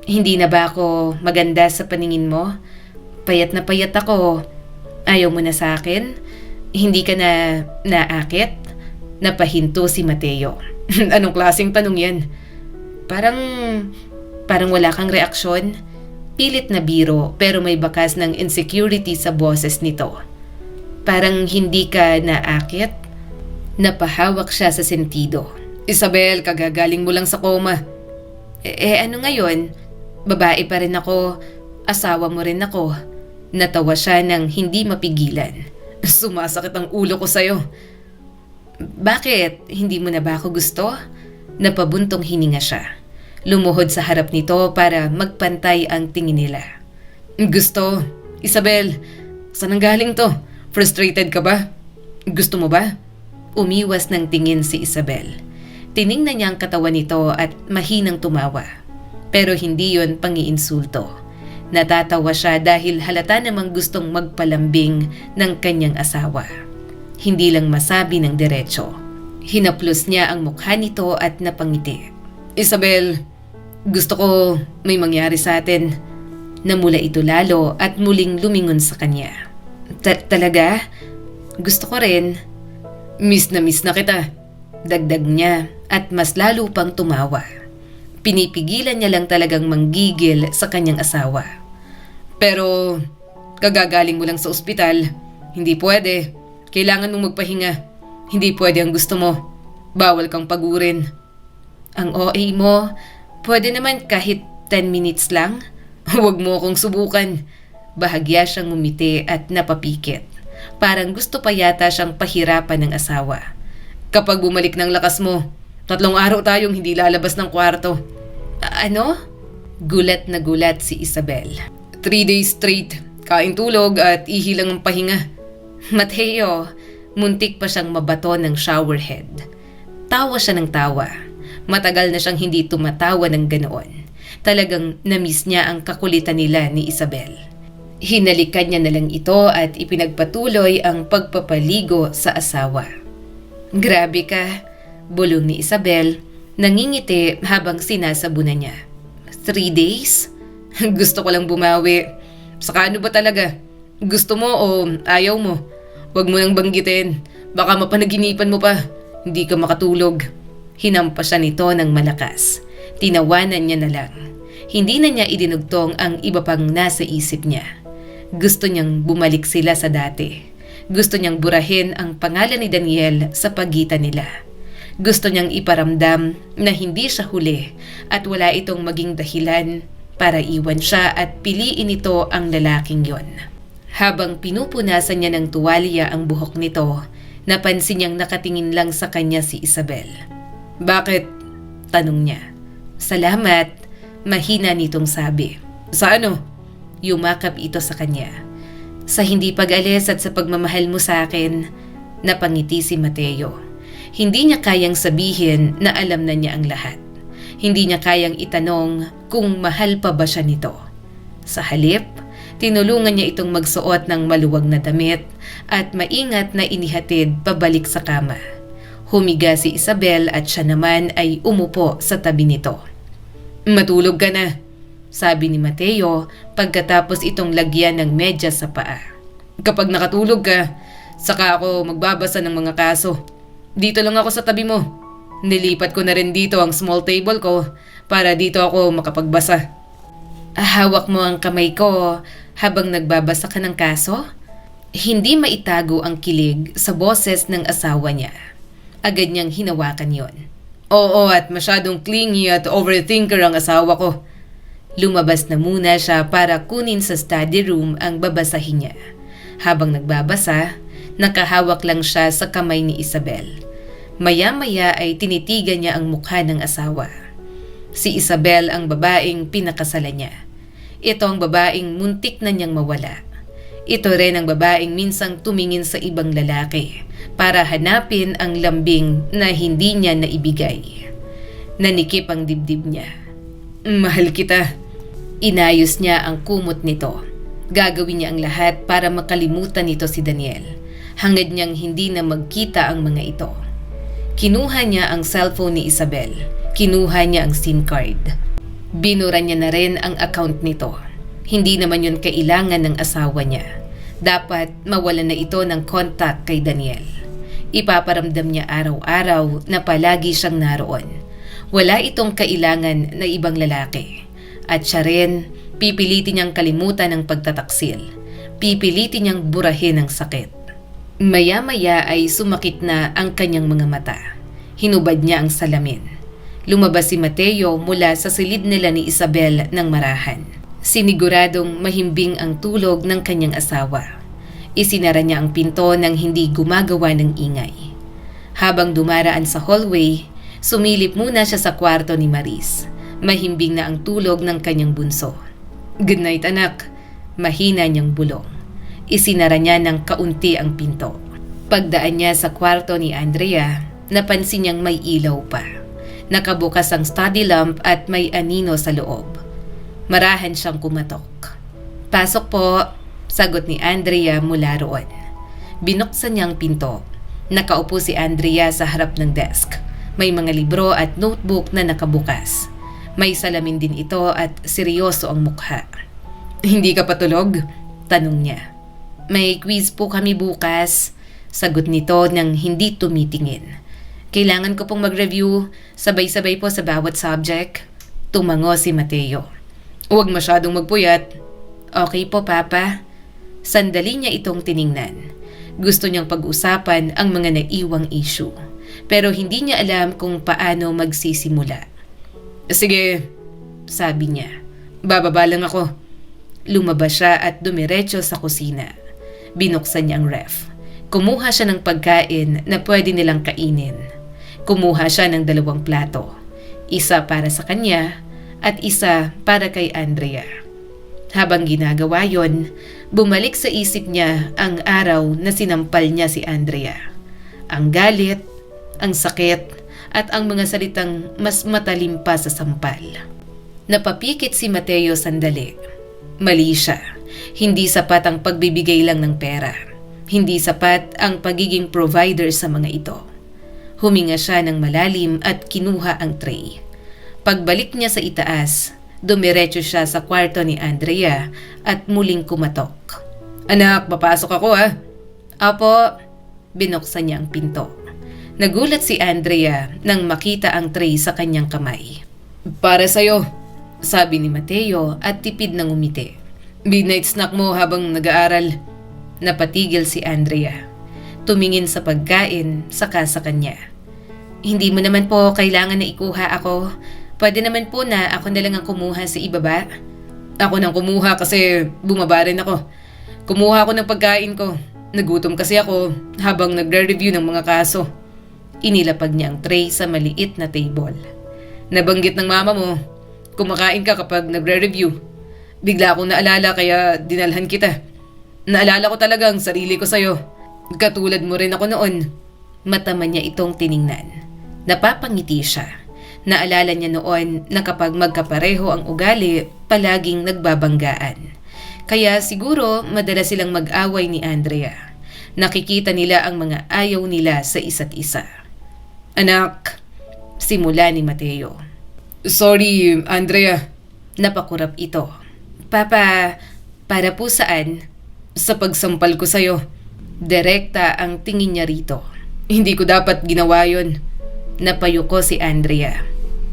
[SPEAKER 1] Hindi na ba ako maganda sa paningin mo? Payat na payat ako. Ayaw mo na sa akin? Hindi ka na naakit? Napahinto si Mateo. Anong klaseng tanong yan? Parang wala kang reaksyon. Pilit na biro pero may bakas ng insecurity sa boses nito. Parang hindi ka naakit? Napahawak siya sa sentido. Isabel, kagagaling mo lang sa coma. Ano ngayon? Babae pa rin ako. Asawa mo rin ako. Natawa siya nang hindi mapigilan. Sumasakit ang ulo ko sa'yo. Bakit? Hindi mo na ba ako gusto? Napabuntong hininga siya. Lumuhod sa harap nito para magpantay ang tingin nila. Gusto? Isabel, saan ang galing to? Frustrated ka ba? Gusto mo ba? Umiwas ng tingin si Isabel. Tiningnan niya ang katawan nito at mahinang tumawa. Pero hindi yon pangiinsulto. Natatawa siya dahil halata namang gustong magpalambing ng kanyang asawa. Hindi lang masabi ng diretso. Hinaplos niya ang mukha nito at napangiti. Isabel, gusto ko may mangyari sa atin. Namula ito lalo at muling lumingon sa kanya. Talaga? Gusto ko rin. Miss na kita. Dagdag niya at mas lalo pang tumawa. Pinipigilan niya lang talagang manggigil sa kanyang asawa. Pero kagagaling mo lang sa ospital. Hindi pwede. Kailangan mong magpahinga. Hindi pwede ang gusto mo. Bawal kang pagurin. Ang OA mo, pwede naman kahit 10 minutes lang. Huwag mo akong subukan. Bahagya siyang ngumiti at napapikit. Parang gusto pa yata siyang pahirapan ng asawa. Kapag bumalik ng lakas mo, 3 araw tayong hindi lalabas ng kwarto. Ano? Gulat na gulat si Isabel. 3 days straight, kain tulog at ihilang ang pahinga. Mateo, muntik pa siyang mabato ng showerhead. Tawa siya ng tawa. Matagal na siyang hindi tumatawa ng ganoon. Talagang namiss niya ang kakulitan nila ni Isabel. Hinalikan niya na lang ito at ipinagpatuloy ang pagpapaligo sa asawa. Grabe ka, bulong ni Isabel, nangingiti habang sinasabunan niya. 3 days? Gusto ko lang bumawi. Saka ano ba talaga? Gusto mo o ayaw mo? Huwag mo nang banggitin. Baka mapanaginipan mo pa. Hindi ka makatulog. Hinampas siya nito ng malakas. Tinawanan niya na lang. Hindi na niya idinugtong ang iba pang nasa isip niya. Gusto niyang bumalik sila sa dati. Gusto niyang burahin ang pangalan ni Daniel sa pagitan nila. Gusto niyang iparamdam na hindi siya huli at wala itong maging dahilan para iwan siya at piliin ito ang lalaking yon. Habang pinupunasan niya ng tuwalya ang buhok nito, napansin niyang nakatingin lang sa kanya si Isabel. Bakit? Tanong niya. Salamat, mahina nitong sabi. Sa ano? Yumakap ito sa kanya. Sa hindi pag-alis at sa pagmamahal mo sa akin, napangiti si Mateo. Hindi niya kayang sabihin na alam na niya ang lahat. Hindi niya kayang itanong kung mahal pa ba siya nito. Sa halip, tinulungan niya itong magsuot ng maluwag na damit at maingat na inihatid pabalik sa kama. Humiga si Isabel at siya naman ay umupo sa tabi nito. "Matulog ka na," sabi ni Mateo pagkatapos itong lagyan ng medyas sa paa. "Kapag nakatulog ka, saka ako magbabasa ng mga kaso. Dito lang ako sa tabi mo. Nilipat ko na rin dito ang small table ko para dito ako makapagbasa." Hawak mo ang kamay ko habang nagbabasa ka ng kaso? Hindi maitago ang kilig sa boses ng asawa niya. Agad niyang hinawakan yon. "Oo, at masyadong clingy at overthinker ang asawa ko." Lumabas na muna siya para kunin sa study room ang babasahin niya. Habang nagbabasa, nakahawak lang siya sa kamay ni Isabel. Maya-maya ay tinitigan niya ang mukha ng asawa. Si Isabel ang babaeng pinakasalan niya. Ito ang babaeng muntik na niyang mawala. Ito rin ang babaeng minsang tumingin sa ibang lalaki para hanapin ang lambing na hindi niya naibigay. Nanikip ang dibdib niya. "Mahal kita." Inayos niya ang kumot nito. Gagawin niya ang lahat para makalimutan nito si Daniel. Hangad niyang hindi na magkita ang mga ito. Kinuha niya ang cellphone ni Isabel. Kinuha niya ang SIM card. Binura niya na rin ang account nito. Hindi naman yun kailangan ng asawa niya. Dapat mawalan na ito ng contact kay Daniel. Ipaparamdam niya araw-araw na palagi siyang naroon. Wala itong kailangan na ibang lalaki. At siya rin, pipilitin niyang kalimutan ang pagtataksil. Pipilitin niyang burahin ang sakit. Maya-maya ay sumakit na ang kanyang mga mata. Hinubad niya ang salamin. Lumabas si Mateo mula sa silid nila ni Isabel ng marahan. Siniguradong mahimbing ang tulog ng kanyang asawa. Isinara niya ang pinto nang hindi gumagawa ng ingay. Habang dumaraan sa hallway, sumilip muna siya sa kwarto ni Maris. Mahimbing na ang tulog ng kanyang bunso. "Good night, anak." Mahina niyang bulong. Isinara niya ng kaunti ang pinto. Pagdaan niya sa kwarto ni Andrea, napansin niyang may ilaw pa. Nakabukas ang study lamp at may anino sa loob. Marahan siyang kumatok. "Pasok po," sagot ni Andrea mula roon. Binuksan niya ang pinto. Nakaupo si Andrea sa harap ng desk. May mga libro at notebook na nakabukas. May salamin din ito at seryoso ang mukha. "Hindi ka patulog?" tanong niya. "May quiz po kami bukas," sagot nito nang hindi tumitingin. "Kailangan ko pong mag-review, sabay-sabay po sa bawat subject." Tumango si Mateo. "Huwag masyadong magpuyat." "Okay po, Papa." Sandali niya itong tiningnan. Gusto niyang pag-usapan ang mga naiwang issue, pero hindi niya alam kung paano magsisimula. "Sige," sabi niya. "Bababa lang ako." Lumabas siya at dumiretso sa kusina. Binuksan niya ang ref. Kumuha siya ng pagkain na pwede nilang kainin. Kumuha siya ng 2 plato. Isa para sa kanya at isa para kay Andrea. Habang ginagawa yon, bumalik sa isip niya ang araw na sinampal niya si Andrea. Ang galit, ang sakit, at ang mga salitang mas matalim pa sa sampal. Napapikit si Mateo sandali. Mali siya. Hindi sapat ang pagbibigay lang ng pera. Hindi sapat ang pagiging provider sa mga ito. Huminga siya ng malalim at kinuha ang tray. Pagbalik niya sa itaas, dumiretso siya sa kwarto ni Andrea at muling kumatok. "Anak, papasok ako ha." "Apo." Binuksan niya ang pinto. Nagulat si Andrea nang makita ang tray sa kanyang kamay. "Para sa'yo," sabi ni Mateo at tipid na ngumiti. "Midnight snack mo habang nag-aaral." Napatigil si Andrea. Tumingin sa pagkain, saka sa kanya. "Hindi mo naman po kailangan na ikuha ako. Pwede naman po na ako na lang ang kumuha sa ibaba." "Ako nang kumuha kasi bumaba rin ako. Kumuha ako ng pagkain ko. Nagutom kasi ako habang nagre-review ng mga kaso." Inilapag niya ang tray sa maliit na table. "Nabanggit ng mama mo, kumakain ka kapag nagre-review. Bigla akong naalala kaya dinalhan kita. Naalala ko talaga ang sarili ko sa'yo. Katulad mo rin ako noon." Mata man niya itong tiningnan. Napapangiti siya. Naalala niya noon na kapag magkapareho ang ugali, palaging nagbabanggaan. Kaya siguro madalas silang mag-away ni Andrea. Nakikita nila ang mga ayaw nila sa isa't isa. "Anak," simula ni Mateo. "Sorry, Andrea." Napakurap ito. "Papa, para po saan?" "Sa pagsampal ko sa'yo." Direkta ang tingin niya rito. "Hindi ko dapat ginawa yun." Napayuko si Andrea.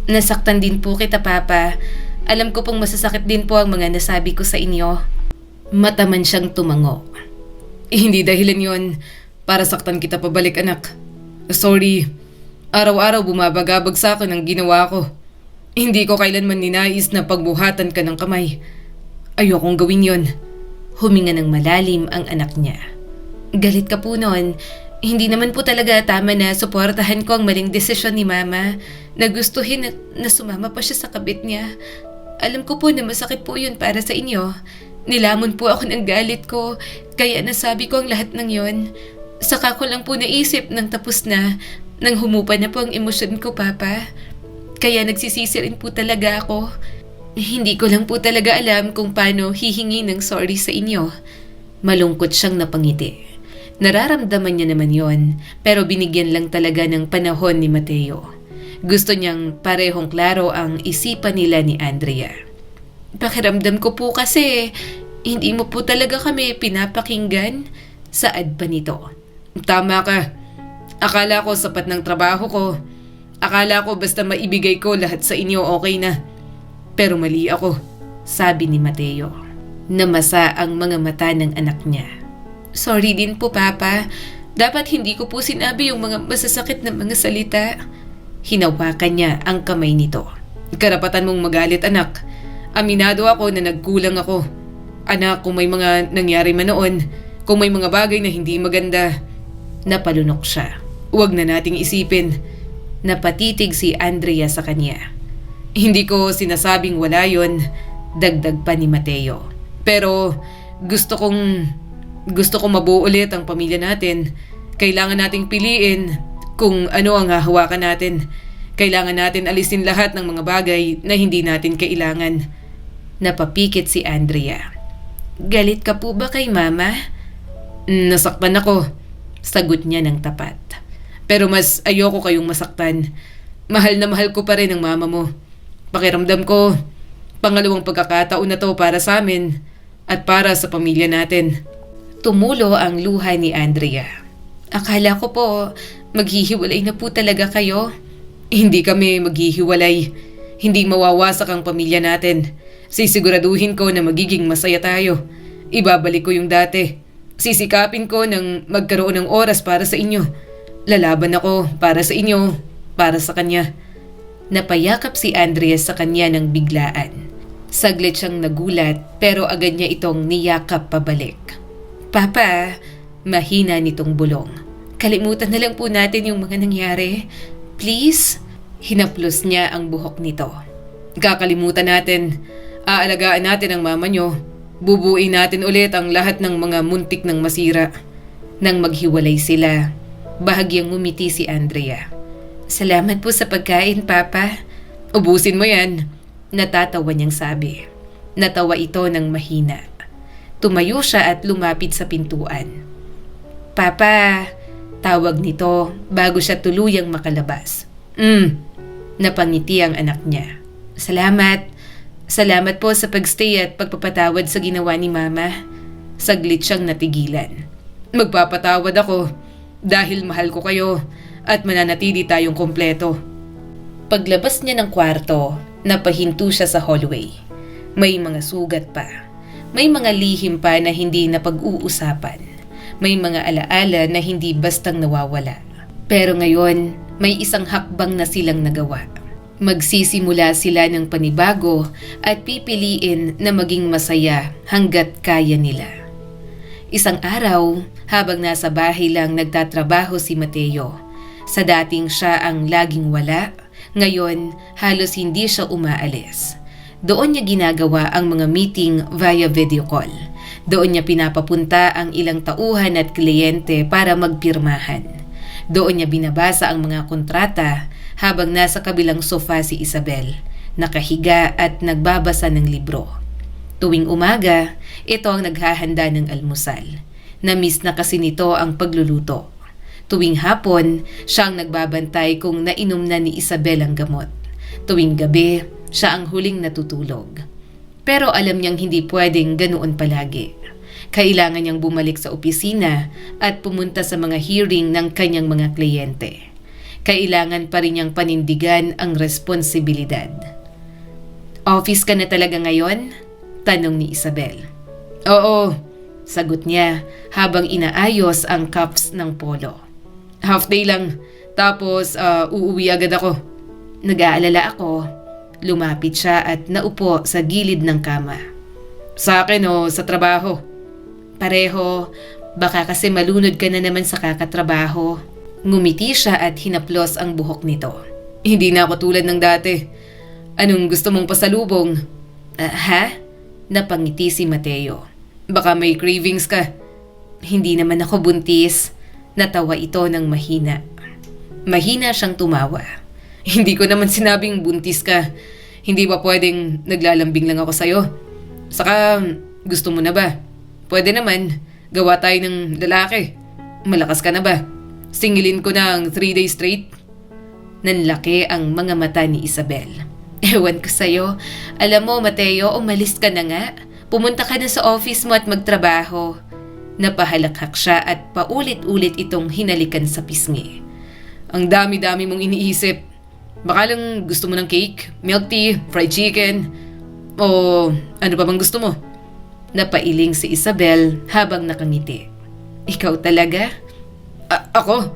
[SPEAKER 1] "Nasaktan din po kita, Papa. Alam ko pong masasakit din po ang mga nasabi ko sa inyo." Mataman siyang tumango. "Hindi dahilan yon para saktan kita pabalik, anak. Sorry. Araw-araw bumabagabag sa akin ang ginawa ko. Hindi ko kailanman ninais na pagbuhatan ka ng kamay. Ayokong gawin yon." Huminga ng malalim ang anak niya. "Galit ka po noon. Hindi naman po talaga tama na suportahan ko ang maling desisyon ni Mama na gustuhin na sumama pa siya sa kabit niya. Alam ko po na masakit po yun para sa inyo. Nilamon po ako ng galit ko, kaya nasabi ko ang lahat ng yon. Saka ko lang po naisip nang tapos na, nang humupa na po ang emosyon ko, Papa. Kaya nagsisisi rin po talaga ako. Hindi ko lang po talaga alam kung paano hihingi ng sorry sa inyo." Malungkot siyang napangiti. Nararamdaman niya naman yon, pero binigyan lang talaga ng panahon ni Mateo. Gusto niyang parehong klaro ang isipan nila ni Andrea. "Pakiramdam ko po kasi, hindi mo po talaga kami pinapakinggan." Saad pa nito. "Tama ka. Akala ko sapat ng trabaho ko. Akala ko basta maibigay ko lahat sa inyo okay na. Pero mali ako," sabi ni Mateo. Namasa ang mga mata ng anak niya. "Sorry din po, Papa. Dapat hindi ko po sinabi yung mga masasakit na mga salita." Hinawakan niya ang kamay nito. "Karapatan mong magalit, anak. Aminado ako na nagkulang ako. Anak, kung may mga nangyari man noon, kung may mga bagay na hindi maganda." Napalunok siya. "Huwag na nating isipin." Napatitig si Andrea sa kanya. "Hindi ko sinasabing wala yon," dagdag pa ni Mateo. "Pero gusto kong mabuo ulit ang pamilya natin. Kailangan nating piliin kung ano ang hahawakan natin. Kailangan natin alisin lahat ng mga bagay na hindi natin kailangan." Napapikit si Andrea. "Galit ka po ba kay Mama?" "Nasaktan ako," sagot niya ng tapat. "Pero mas ayoko kayong masaktan. Mahal na mahal ko pa rin ang mama mo. Pakiramdam ko, pangalawang pagkakataon na to para sa amin at para sa pamilya natin." Tumulo ang luha ni Andrea. "Akala ko po, maghihiwalay na po talaga kayo." "Hindi kami maghihiwalay. Hindi mawawasak ang pamilya natin. Sisiguraduhin ko na magiging masaya tayo. Ibabalik ko yung dati. Sisikapin ko ng magkaroon ng oras para sa inyo. Lalaban ako para sa inyo, para sa kanya." Napayakap si Andrea sa kanya ng biglaan. Saglit siyang nagulat pero agad niya itong niyakap pabalik. "Papa," mahina nitong bulong. "Kalimutan na lang po natin yung mga nangyari. Please?" Hinaplos niya ang buhok nito. "Kakalimutan natin. Aalagaan natin ang mama niyo. Bubuuin natin ulit ang lahat ng mga muntik ng masira." Nang maghiwalay sila, bahagyang ngumiti si Andrea. "Salamat po sa pagkain, Papa." "Ubusin mo yan," natatawa niyang sabi. Natawa ito ng mahina. Tumayo siya at lumapit sa pintuan. "Papa," tawag nito bago siya tuluyang makalabas. Napangiti ang anak niya. Salamat po sa pagstay at pagpapatawad sa ginawa ni Mama." Saglit siyang natigilan. "Magpapatawad ako dahil mahal ko kayo at mananatili tayong kompleto." Paglabas niya ng kwarto, napahinto siya sa hallway. May mga sugat pa. May mga lihim pa na hindi napag-uusapan. May mga alaala na hindi bastang nawawala. Pero ngayon, may isang hakbang na silang nagawa. Magsisimula sila ng panibago at pipiliin na maging masaya hanggat kaya nila. Isang araw, habang nasa bahay lang nagtatrabaho si Mateo, sa dating siya ang laging wala, ngayon halos hindi siya umaalis. Doon niya ginagawa ang mga meeting via video call. Doon niya pinapapunta ang ilang tauhan at kliyente para magpirmahan. Doon niya binabasa ang mga kontrata habang nasa kabilang sofa si Isabel, nakahiga at nagbabasa ng libro. Tuwing umaga, ito ang naghahanda ng almusal. Na-miss na kasi nito ang pagluluto. Tuwing hapon, siya ang nagbabantay kung nainom na ni Isabel ang gamot. Tuwing gabi, siya ang huling natutulog. Pero alam niyang hindi pwedeng ganoon palagi. Kailangan niyang bumalik sa opisina at pumunta sa mga hearing ng kanyang mga kliyente. Kailangan pa rin niyang panindigan ang responsibilidad. "Office ka na talaga ngayon?" tanong ni Isabel. "Oo," sagot niya habang inaayos ang cuffs ng polo. "Half day lang, tapos uuwi agad ako." Nag-aalala ako. Lumapit siya at naupo sa gilid ng kama. "Sa akin o sa trabaho?" "Pareho, baka kasi malunod ka na naman sa kakatrabaho." Ngumiti siya at hinaplos ang buhok nito. "Hindi na ako tulad ng dati. Anong gusto mong pasalubong?" Ha? Napangiti si Mateo. "Baka may cravings ka." "Hindi naman ako buntis." Natawa ito ng mahina. Mahina siyang tumawa. "Hindi ko naman sinabing buntis ka. Hindi ba pwedeng naglalambing lang ako sa'yo? Saka gusto mo na ba? Pwede naman, gawa tayo ng lalaki. Malakas ka na ba? Singilin ko ng 3 days straight." Nanlaki ang mga mata ni Isabel. "Ewan ko sa'yo. Alam mo, Mateo, umalis ka na nga. Pumunta ka na sa office mo at magtrabaho." Napahalakhak siya at paulit-ulit itong hinalikan sa pisngi. "Ang dami-dami mong iniisip. Baka lang gusto mo ng cake, milk tea, fried chicken, o ano pa bang gusto mo?" Napailing si Isabel habang nakangiti. "Ikaw talaga?" Ako?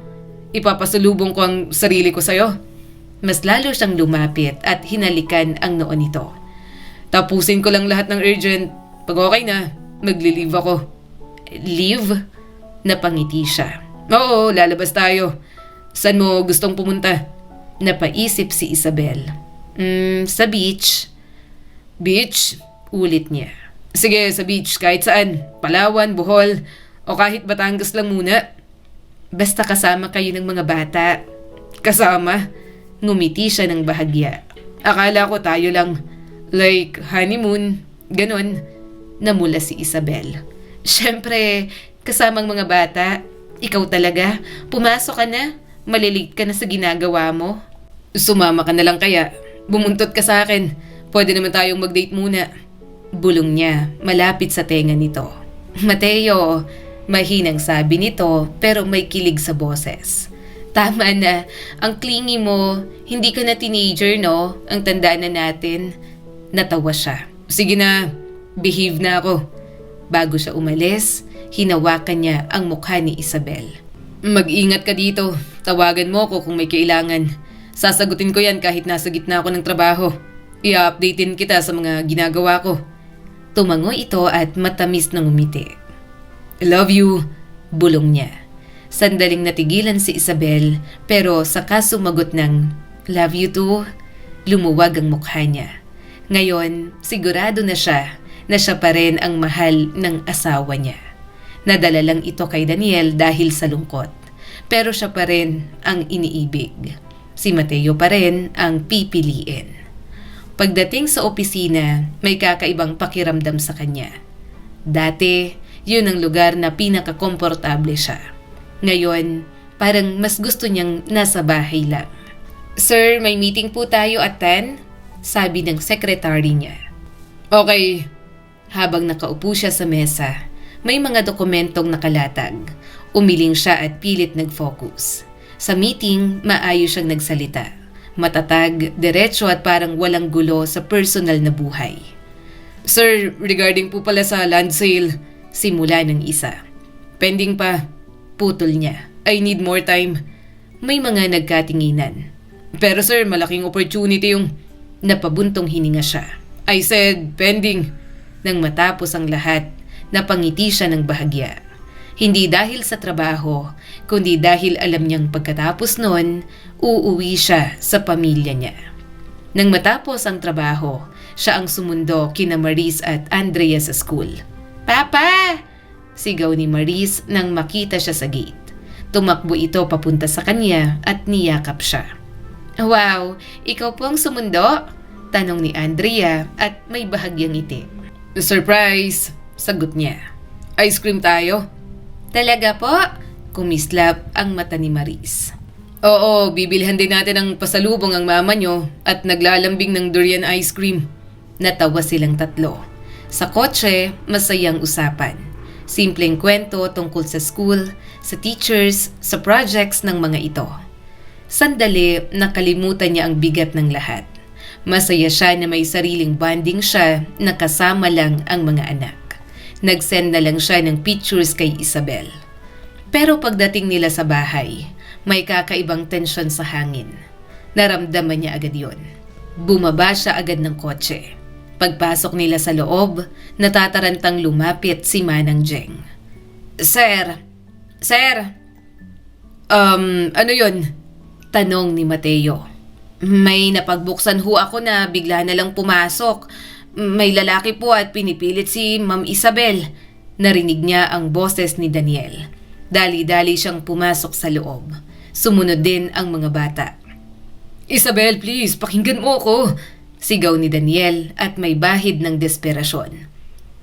[SPEAKER 1] Ipapasalubong ko ang sarili ko sa'yo." Mas lalo siyang lumapit at hinalikan ang noo nito. "Tapusin ko lang lahat ng urgent. Pag okay na, magli-leave ako." "Leave?" Napangiti siya. "Oo, lalabas tayo. Saan mo gustong pumunta?" Napaisip si Isabel. Sa beach." "Beach?" Ulit niya. "Sige, sa beach, kahit saan. Palawan, Bohol, o kahit Batangas lang muna." "Basta kasama kayo ng mga bata." "Kasama?" Ngumiti siya ng bahagya. "Akala ko tayo lang. Like honeymoon, ganon." Namula si Isabel. "Siyempre, kasamang mga bata. Ikaw talaga, pumasok ka na. Malilate ka na sa ginagawa mo." "Sumama ka na lang kaya. Bumuntot ka sa akin. Pwede naman tayong mag-date muna." Bulong niya malapit sa tenga nito. "Mateo," mahinang sabi nito pero may kilig sa boses. "Tama na, ang clingy mo. Hindi ka na teenager, no? Ang tanda na natin." Natawa siya. "Sige na, behave na ako." Bago siya umalis, hinawakan niya ang mukha ni Isabel. "Mag-ingat ka dito. Tawagan mo ko kung may kailangan. Sasagutin ko yan kahit nasa gitna ako ng trabaho. I-updatein kita sa mga ginagawa ko." Tumango ito at matamis na ngumiti. "I love you," bulong niya. Sandaling natigilan si Isabel pero saka sumagot ng "Love you too." Lumuwag ang mukha niya. Ngayon, sigurado na siya pa rin ang mahal ng asawa niya. Nadala lang ito kay Daniel dahil sa lungkot. Pero siya pa rin ang iniibig. Si Mateo pa rin ang pipiliin. Pagdating sa opisina, may kakaibang pakiramdam sa kanya. Dati, yun ang lugar na pinakakomportable siya. Ngayon, parang mas gusto niyang nasa bahay lang. "Sir, may meeting po tayo at 10?" sabi ng sekretary niya. "Okay." Habang nakaupo siya sa mesa, may mga dokumentong nakalatag. Umiling siya at pilit nag-focus. Sa meeting, maayos siyang nagsalita. Matatag, diretso at parang walang gulo sa personal na buhay. "Sir, regarding po pala sa land sale," simula ng isa. "Pending pa." Putol niya. "I need more time." May mga nagkatinginan. "Pero sir, malaking opportunity yung..." Napabuntong hininga siya. "I said, pending." Nang matapos ang lahat, napangiti siya ng bahagya. Hindi dahil sa trabaho, kundi dahil alam niyang pagkatapos nun, uuwi siya sa pamilya niya. Nang matapos ang trabaho, siya ang sumundo kina Maris at Andrea sa school. "Papa!" Sigaw ni Maris nang makita siya sa gate. Tumakbo ito papunta sa kanya at niyakap siya. Wow, ikaw po ang sumundo? Tanong ni Andrea at may bahagyang ngiti. Surprise! Sagot niya. Ice cream tayo? Talaga po? Kumislap ang mata ni Maris. Oo, bibilhan din natin ng pasalubong ang mama nyo at naglalambing ng durian ice cream. Natawa silang tatlo. Sa kotse, masayang usapan. Simpleng kwento tungkol sa school, sa teachers, sa projects ng mga ito. Sandali, nakalimutan niya ang bigat ng lahat. Masaya siya na may sariling bonding siya na kasama lang ang mga anak. Nag-send na lang siya ng pictures kay Isabel. Pero pagdating nila sa bahay, may kakaibang tensyon sa hangin. Naramdaman niya agad yon. Bumaba siya agad ng kotse. Pagpasok nila sa loob, natatarantang lumapit si Manang Jeng. Sir! Ano yon? Tanong ni Mateo. May napagbuksan ho ako na bigla na lang pumasok. May lalaki po at pinipilit si Ma'am Isabel. Narinig niya ang boses ni Daniel. Dali-dali siyang pumasok sa loob. Sumunod din ang mga bata. Isabel, please, pakinggan mo ako! Sigaw ni Daniel at may bahid ng desperasyon.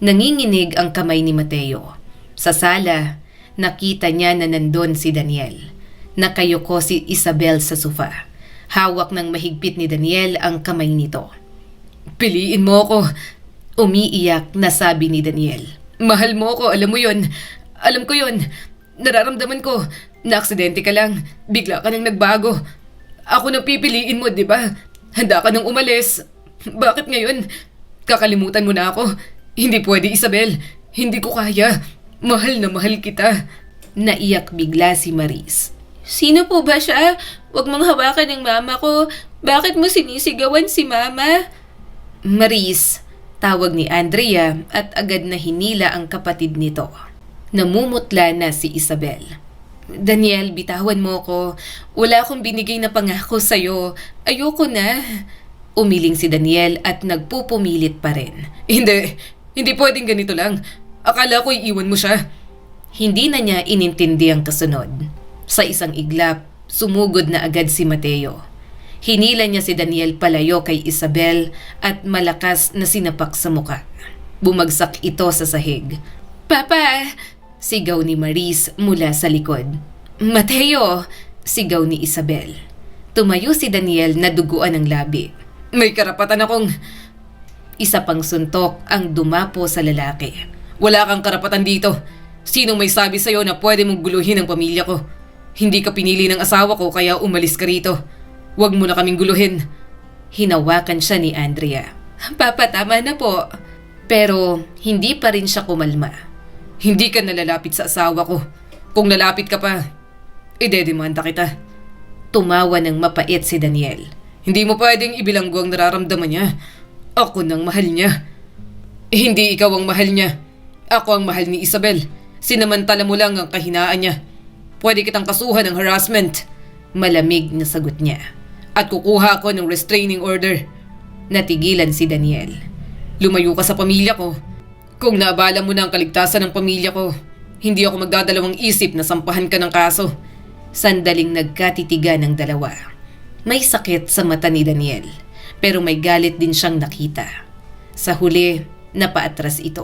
[SPEAKER 1] Nanginginig ang kamay ni Mateo. Sa sala, nakita niya na nandun si Daniel. Nakayuko si Isabel sa sofa. Hawak ng mahigpit ni Daniel ang kamay nito. Piliin mo ako! Umiiyak na sabi ni Daniel. Mahal mo ako, alam mo yon. Alam ko yon. Nararamdaman ko na aksidente ka lang. Bigla ka nang nagbago. Ako nang pipiliin mo, di ba? Handa ka nang umalis. Bakit ngayon? Kakalimutan mo na ako. Hindi pwede, Isabel. Hindi ko kaya. Mahal na mahal kita. Naiyak bigla si Maris. Sino po ba siya? Huwag mong hawakan ng mama ko. Bakit mo sinisigawan si mama? Maris, tawag ni Andrea at agad na hinila ang kapatid nito. Namumutla na si Isabel. Daniel, bitawan mo ko. Wala akong binigay na pangako sa'yo. Ayoko na. Umiling si Daniel at nagpupumilit pa rin. Hindi pwedeng ganito lang. Akala ko iiwan mo siya. Hindi na niya inintindi ang kasunod. Sa isang iglap, sumugod na agad si Mateo. Hinila niya si Daniel palayo kay Isabel at malakas na sinapak sa muka. Bumagsak ito sa sahig. Papa! Sigaw ni Maris mula sa likod. Mateo! Sigaw ni Isabel. Tumayo si Daniel na duguan ng labi. May karapatan akong... Isa pang suntok ang dumapo sa lalaki. Wala kang karapatan dito. Sinong may sabi sa'yo na pwede mong guluhin ang pamilya ko? Hindi ka pinili ng asawa ko kaya umalis ka rito. Huwag mo na kaming guluhin. Hinawakan siya ni Andrea. Papa, tama na po. Pero hindi pa rin siya kumalma. Hindi ka nalalapit sa asawa ko. Kung lalapit ka pa, idedemanda kita. Tumawa ng mapait si Daniel. Hindi mo pwedeng ibilanggo ang nararamdaman niya. Ako nang mahal niya. Hindi ikaw ang mahal niya. Ako ang mahal ni Isabel. Sinamantala mo lang ang kahinaan niya. Pwede kitang kasuhan ng harassment. Malamig na sagot niya. At kukuha ako ng restraining order. Natigilan si Daniel. Lumayo ka sa pamilya ko. Kung naabala mo na ang kaligtasan ng pamilya ko, hindi ako magdadalawang isip na sampahan ka ng kaso. Sandaling nagkatitigan ng dalawa. May sakit sa mata ni Daniel, pero may galit din siyang nakita. Sa huli, napaatras ito.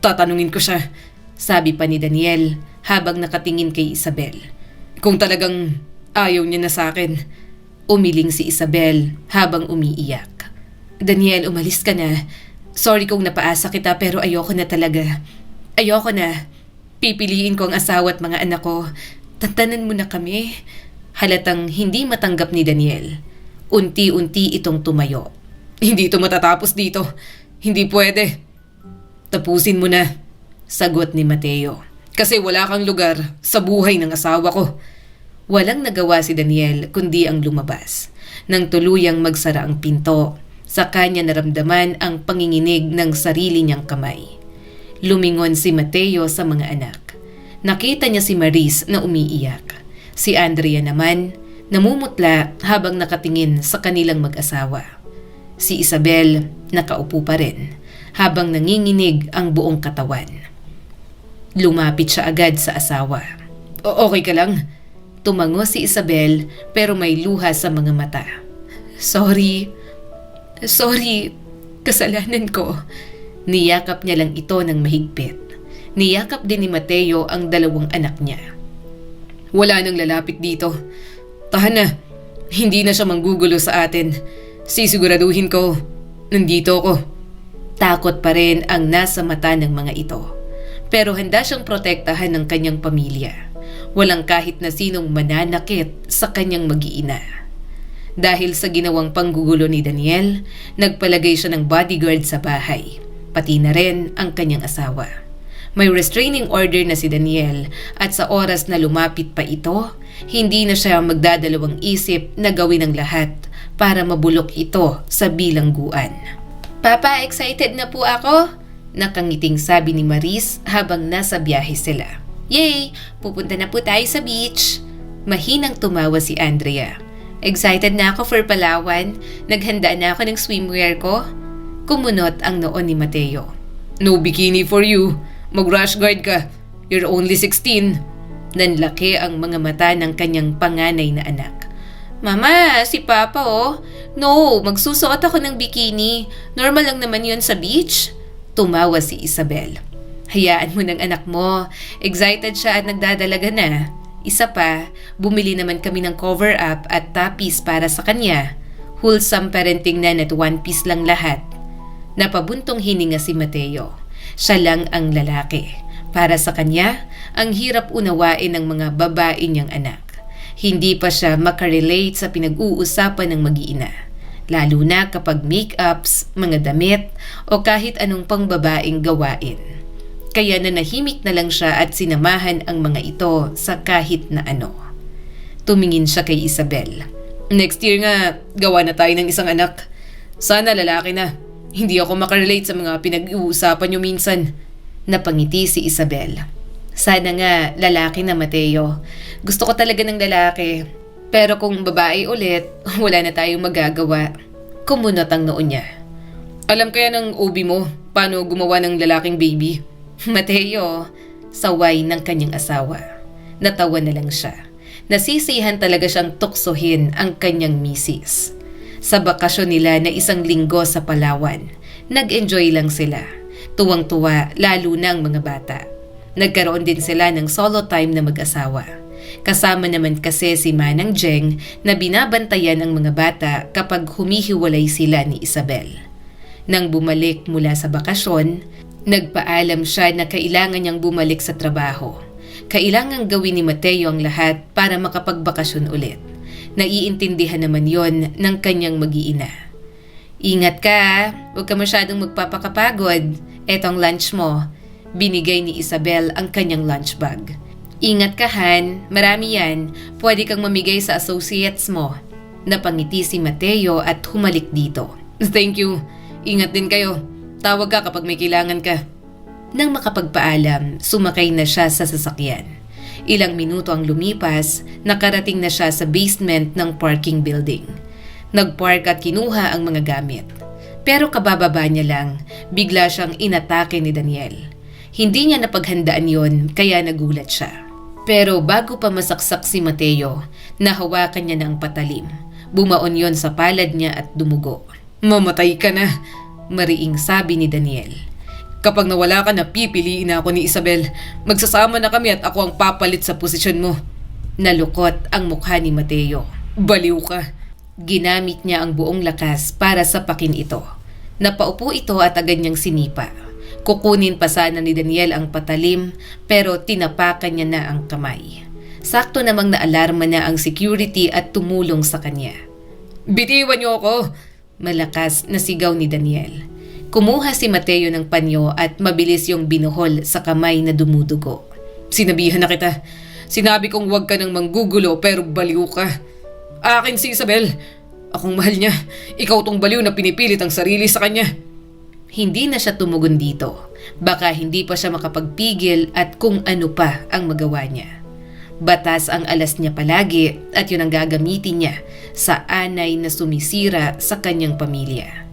[SPEAKER 1] Tatanungin ko siya, sabi pa ni Daniel habang nakatingin kay Isabel. Kung talagang ayaw niya na sa akin. Umiling si Isabel habang umiiyak. Daniel, umalis ka na. Sorry kung napaasa kita pero ayoko na talaga. Ayoko na. Pipiliin ko ang asawa at mga anak ko. Tantanan mo na kami. Halatang hindi matanggap ni Daniel. Unti-unti itong tumayo. Hindi ito matatapos dito. Hindi pwede. Tapusin mo na. Sagot ni Mateo. Kasi wala kang lugar sa buhay ng asawa ko. Walang nagawa si Daniel kundi ang lumabas. Nang tuluyang magsara ang pinto, sa kanya naramdaman ang panginginig ng sarili niyang kamay. Lumingon si Mateo sa mga anak. Nakita niya si Maris na umiiyak. Si Andrea naman, namumutla habang nakatingin sa kanilang mag-asawa. Si Isabel, nakaupo pa rin, habang nanginginig ang buong katawan. Lumapit siya agad sa asawa. Okay ka lang? Tumango si Isabel pero may luha sa mga mata. Sorry, kasalanan ko. Niyakap niya lang ito ng mahigpit. Niyakap din ni Mateo ang 2 anak niya. Wala nang lalapit dito. Tahan na, hindi na siya manggugulo sa atin. Sisiguraduhin ko, nandito ako. Takot pa rin ang nasa mata ng mga ito. Pero handa siyang protektahan ng kanyang pamilya. Walang kahit na sinong mananakit sa kanyang mag-iina. Dahil sa ginawang panggugulo ni Daniel, nagpalagay siya ng bodyguard sa bahay, pati na rin ang kanyang asawa. May restraining order na si Daniel at sa oras na lumapit pa ito, hindi na siya magdadalawang isip na gawin ang lahat para mabulok ito sa bilangguan. Papa, excited na po ako! Nakangiting sabi ni Maris habang nasa biyahe sila. Yay! Pupunta na po tayo sa beach! Mahinang tumawa si Andrea. Excited na ako for Palawan. Naghanda na ako ng swimwear ko. Kumunot ang noon ni Mateo. No bikini for you. Mag-rash guard ka. You're only 16. Nanlaki ang mga mata ng kanyang panganay na anak. Mama, si Papa oh. No, magsusuot ako ng bikini. Normal lang naman yun sa beach. Tumawa si Isabel. Hayaan mo ng anak mo. Excited siya at nagdadalaga na. Isa pa, bumili naman kami ng cover-up at tapis para sa kanya. Wholesome parenting na at one piece lang lahat. Napabuntong hininga si Mateo. Siya lang ang lalaki. Para sa kanya, ang hirap unawain ng mga babae niyang anak. Hindi pa siya makarelate sa pinag-uusapan ng mag-iina. Lalo na kapag make-ups, mga damit, o kahit anong pangbabaeng gawain. Kaya nanahimik na lang siya at sinamahan ang mga ito sa kahit na ano. Tumingin siya kay Isabel. Next year nga, gawa na tayo ng isang anak. Sana lalaki na. Hindi ako makarelate sa mga pinag-uusapan niyo minsan. Napangiti si Isabel. Sana nga lalaki na, Mateo. Gusto ko talaga ng lalaki. Pero kung babae ulit, wala na tayong magagawa. Kumunot ang noo niya. Alam kaya ng OB mo paano gumawa ng lalaking baby? Mateo, saway ng kanyang asawa. Natawa na lang siya. Nasisihan talaga siyang tuksohin ang kanyang misis. Sa bakasyon nila na 1 linggo sa Palawan, nag-enjoy lang sila. Tuwang-tuwa lalo na ang mga bata. Nagkaroon din sila ng solo time na mag-asawa. Kasama naman kasi si Manang Jeng na binabantayan ang mga bata kapag humihiwalay sila ni Isabel. Nang bumalik mula sa bakasyon, nagpaalam siya na kailangan niyang bumalik sa trabaho. Kailangang gawin ni Mateo ang lahat para makapagbakasyon ulit. Naiintindihan naman yon ng kanyang mag-iina. Ingat ka, huwag ka masyadong magpapakapagod. Etong lunch mo. Binigay ni Isabel ang kanyang lunch bag. Ingat ka, Han. Marami yan. Pwede kang mamigay sa associates mo. Napangiti si Mateo at humalik dito. Thank you. Ingat din kayo. Tawag ka kapag may kailangan ka. Nang makapagpaalam, sumakay na siya sa sasakyan. Ilang minuto ang lumipas, nakarating na siya sa basement ng parking building. Nagpark at kinuha ang mga gamit. Pero kabababa niya lang, bigla siyang inatake ni Daniel. Hindi niya napaghandaan yon kaya nagulat siya. Pero bago pa masaksak si Mateo, nahawakan niya ng patalim. Bumaon yon sa palad niya at dumugo. Mamatay ka na, mariing sabi ni Daniel. Kapag nawala ka na, pipiliin na ako ni Isabel. Magsasama na kami at ako ang papalit sa posisyon mo. Nalukot ang mukha ni Mateo. Baliw ka. Ginamit niya ang buong lakas para sapakin ito. Napaupo ito at agad niyang sinipa. Kukunin pa sana ni Daniel ang patalim pero tinapakan niya na ang kamay. Sakto namang naalarma na ang security at tumulong sa kanya. Bitiwan niyo ako! Malakas na sigaw ni Daniel. Kumuha si Mateo ng panyo at mabilis yung binuhol sa kamay na dumudugo. Sinabihan na kita. Sinabi kong huwag ka nang manggugulo pero baliw ka. Akin si Isabel. Akong mahal niya. Ikaw tong baliw na pinipilit ang sarili sa kanya. Hindi na siya tumugon dito. Baka hindi pa siya makapagpigil at kung ano pa ang magawa niya. Batas ang alas niya palagi at yun ang gagamitin niya sa anay na sumisira sa kanyang pamilya.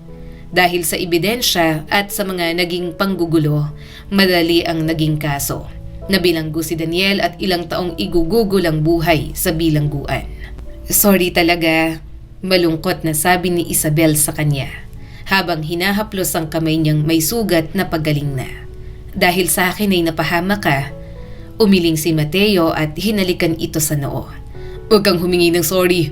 [SPEAKER 1] Dahil sa ebidensya at sa mga naging panggugulo, madali ang naging kaso. Nabilanggo si Daniel at ilang taong igugugol ang buhay sa bilangguan. Sorry talaga, malungkot na sabi ni Isabel sa kanya habang hinahaplos ang kamay niyang may sugat na pagaling na. Dahil sa akin ay napahama ka, umiling si Mateo at hinalikan ito sa noo. Huwag kang humingi ng sorry.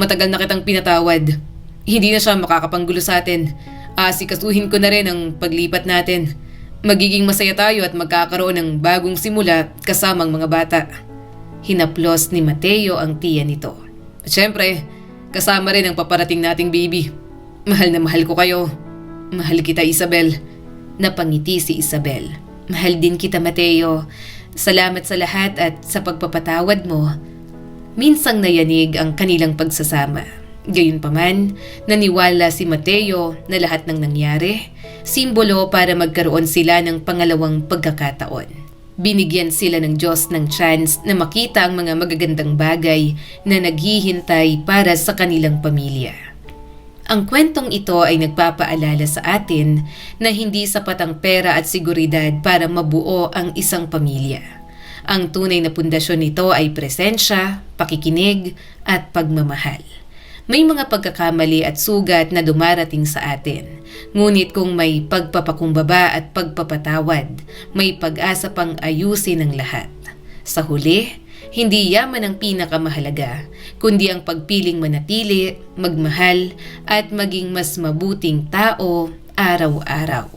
[SPEAKER 1] Matagal na kitang pinatawad. Hindi na siya makakapanggulo sa atin. Asikasuhin ko na rin ang paglipat natin. Magiging masaya tayo at magkakaroon ng bagong simula kasamang mga bata. Hinaplos ni Mateo ang tiya nito. At syempre, kasama rin ang paparating nating baby. Mahal na mahal ko kayo. Mahal kita, Isabel. Napangiti si Isabel. Mahal din kita, Mateo. Salamat sa lahat at sa pagpapatawad mo. Minsang nayanig ang kanilang pagsasama. Gayunpaman, naniwala si Mateo na lahat ng nangyari, simbolo para magkaroon sila ng pangalawang pagkakataon. Binigyan sila ng Diyos ng chance na makita ang mga magagandang bagay na naghihintay para sa kanilang pamilya. Ang kwentong ito ay nagpapaalala sa atin na hindi sapat ang pera at seguridad para mabuo ang isang pamilya. Ang tunay na pundasyon nito ay presensya, pakikinig at pagmamahal. May mga pagkakamali at sugat na dumarating sa atin. Ngunit kung may pagpapakumbaba at pagpapatawad, may pag-asa pang ayusin ang lahat. Sa huli, hindi yaman ang pinakamahalaga, kundi ang pagpiling manatili, magmahal at maging mas mabuting tao araw-araw.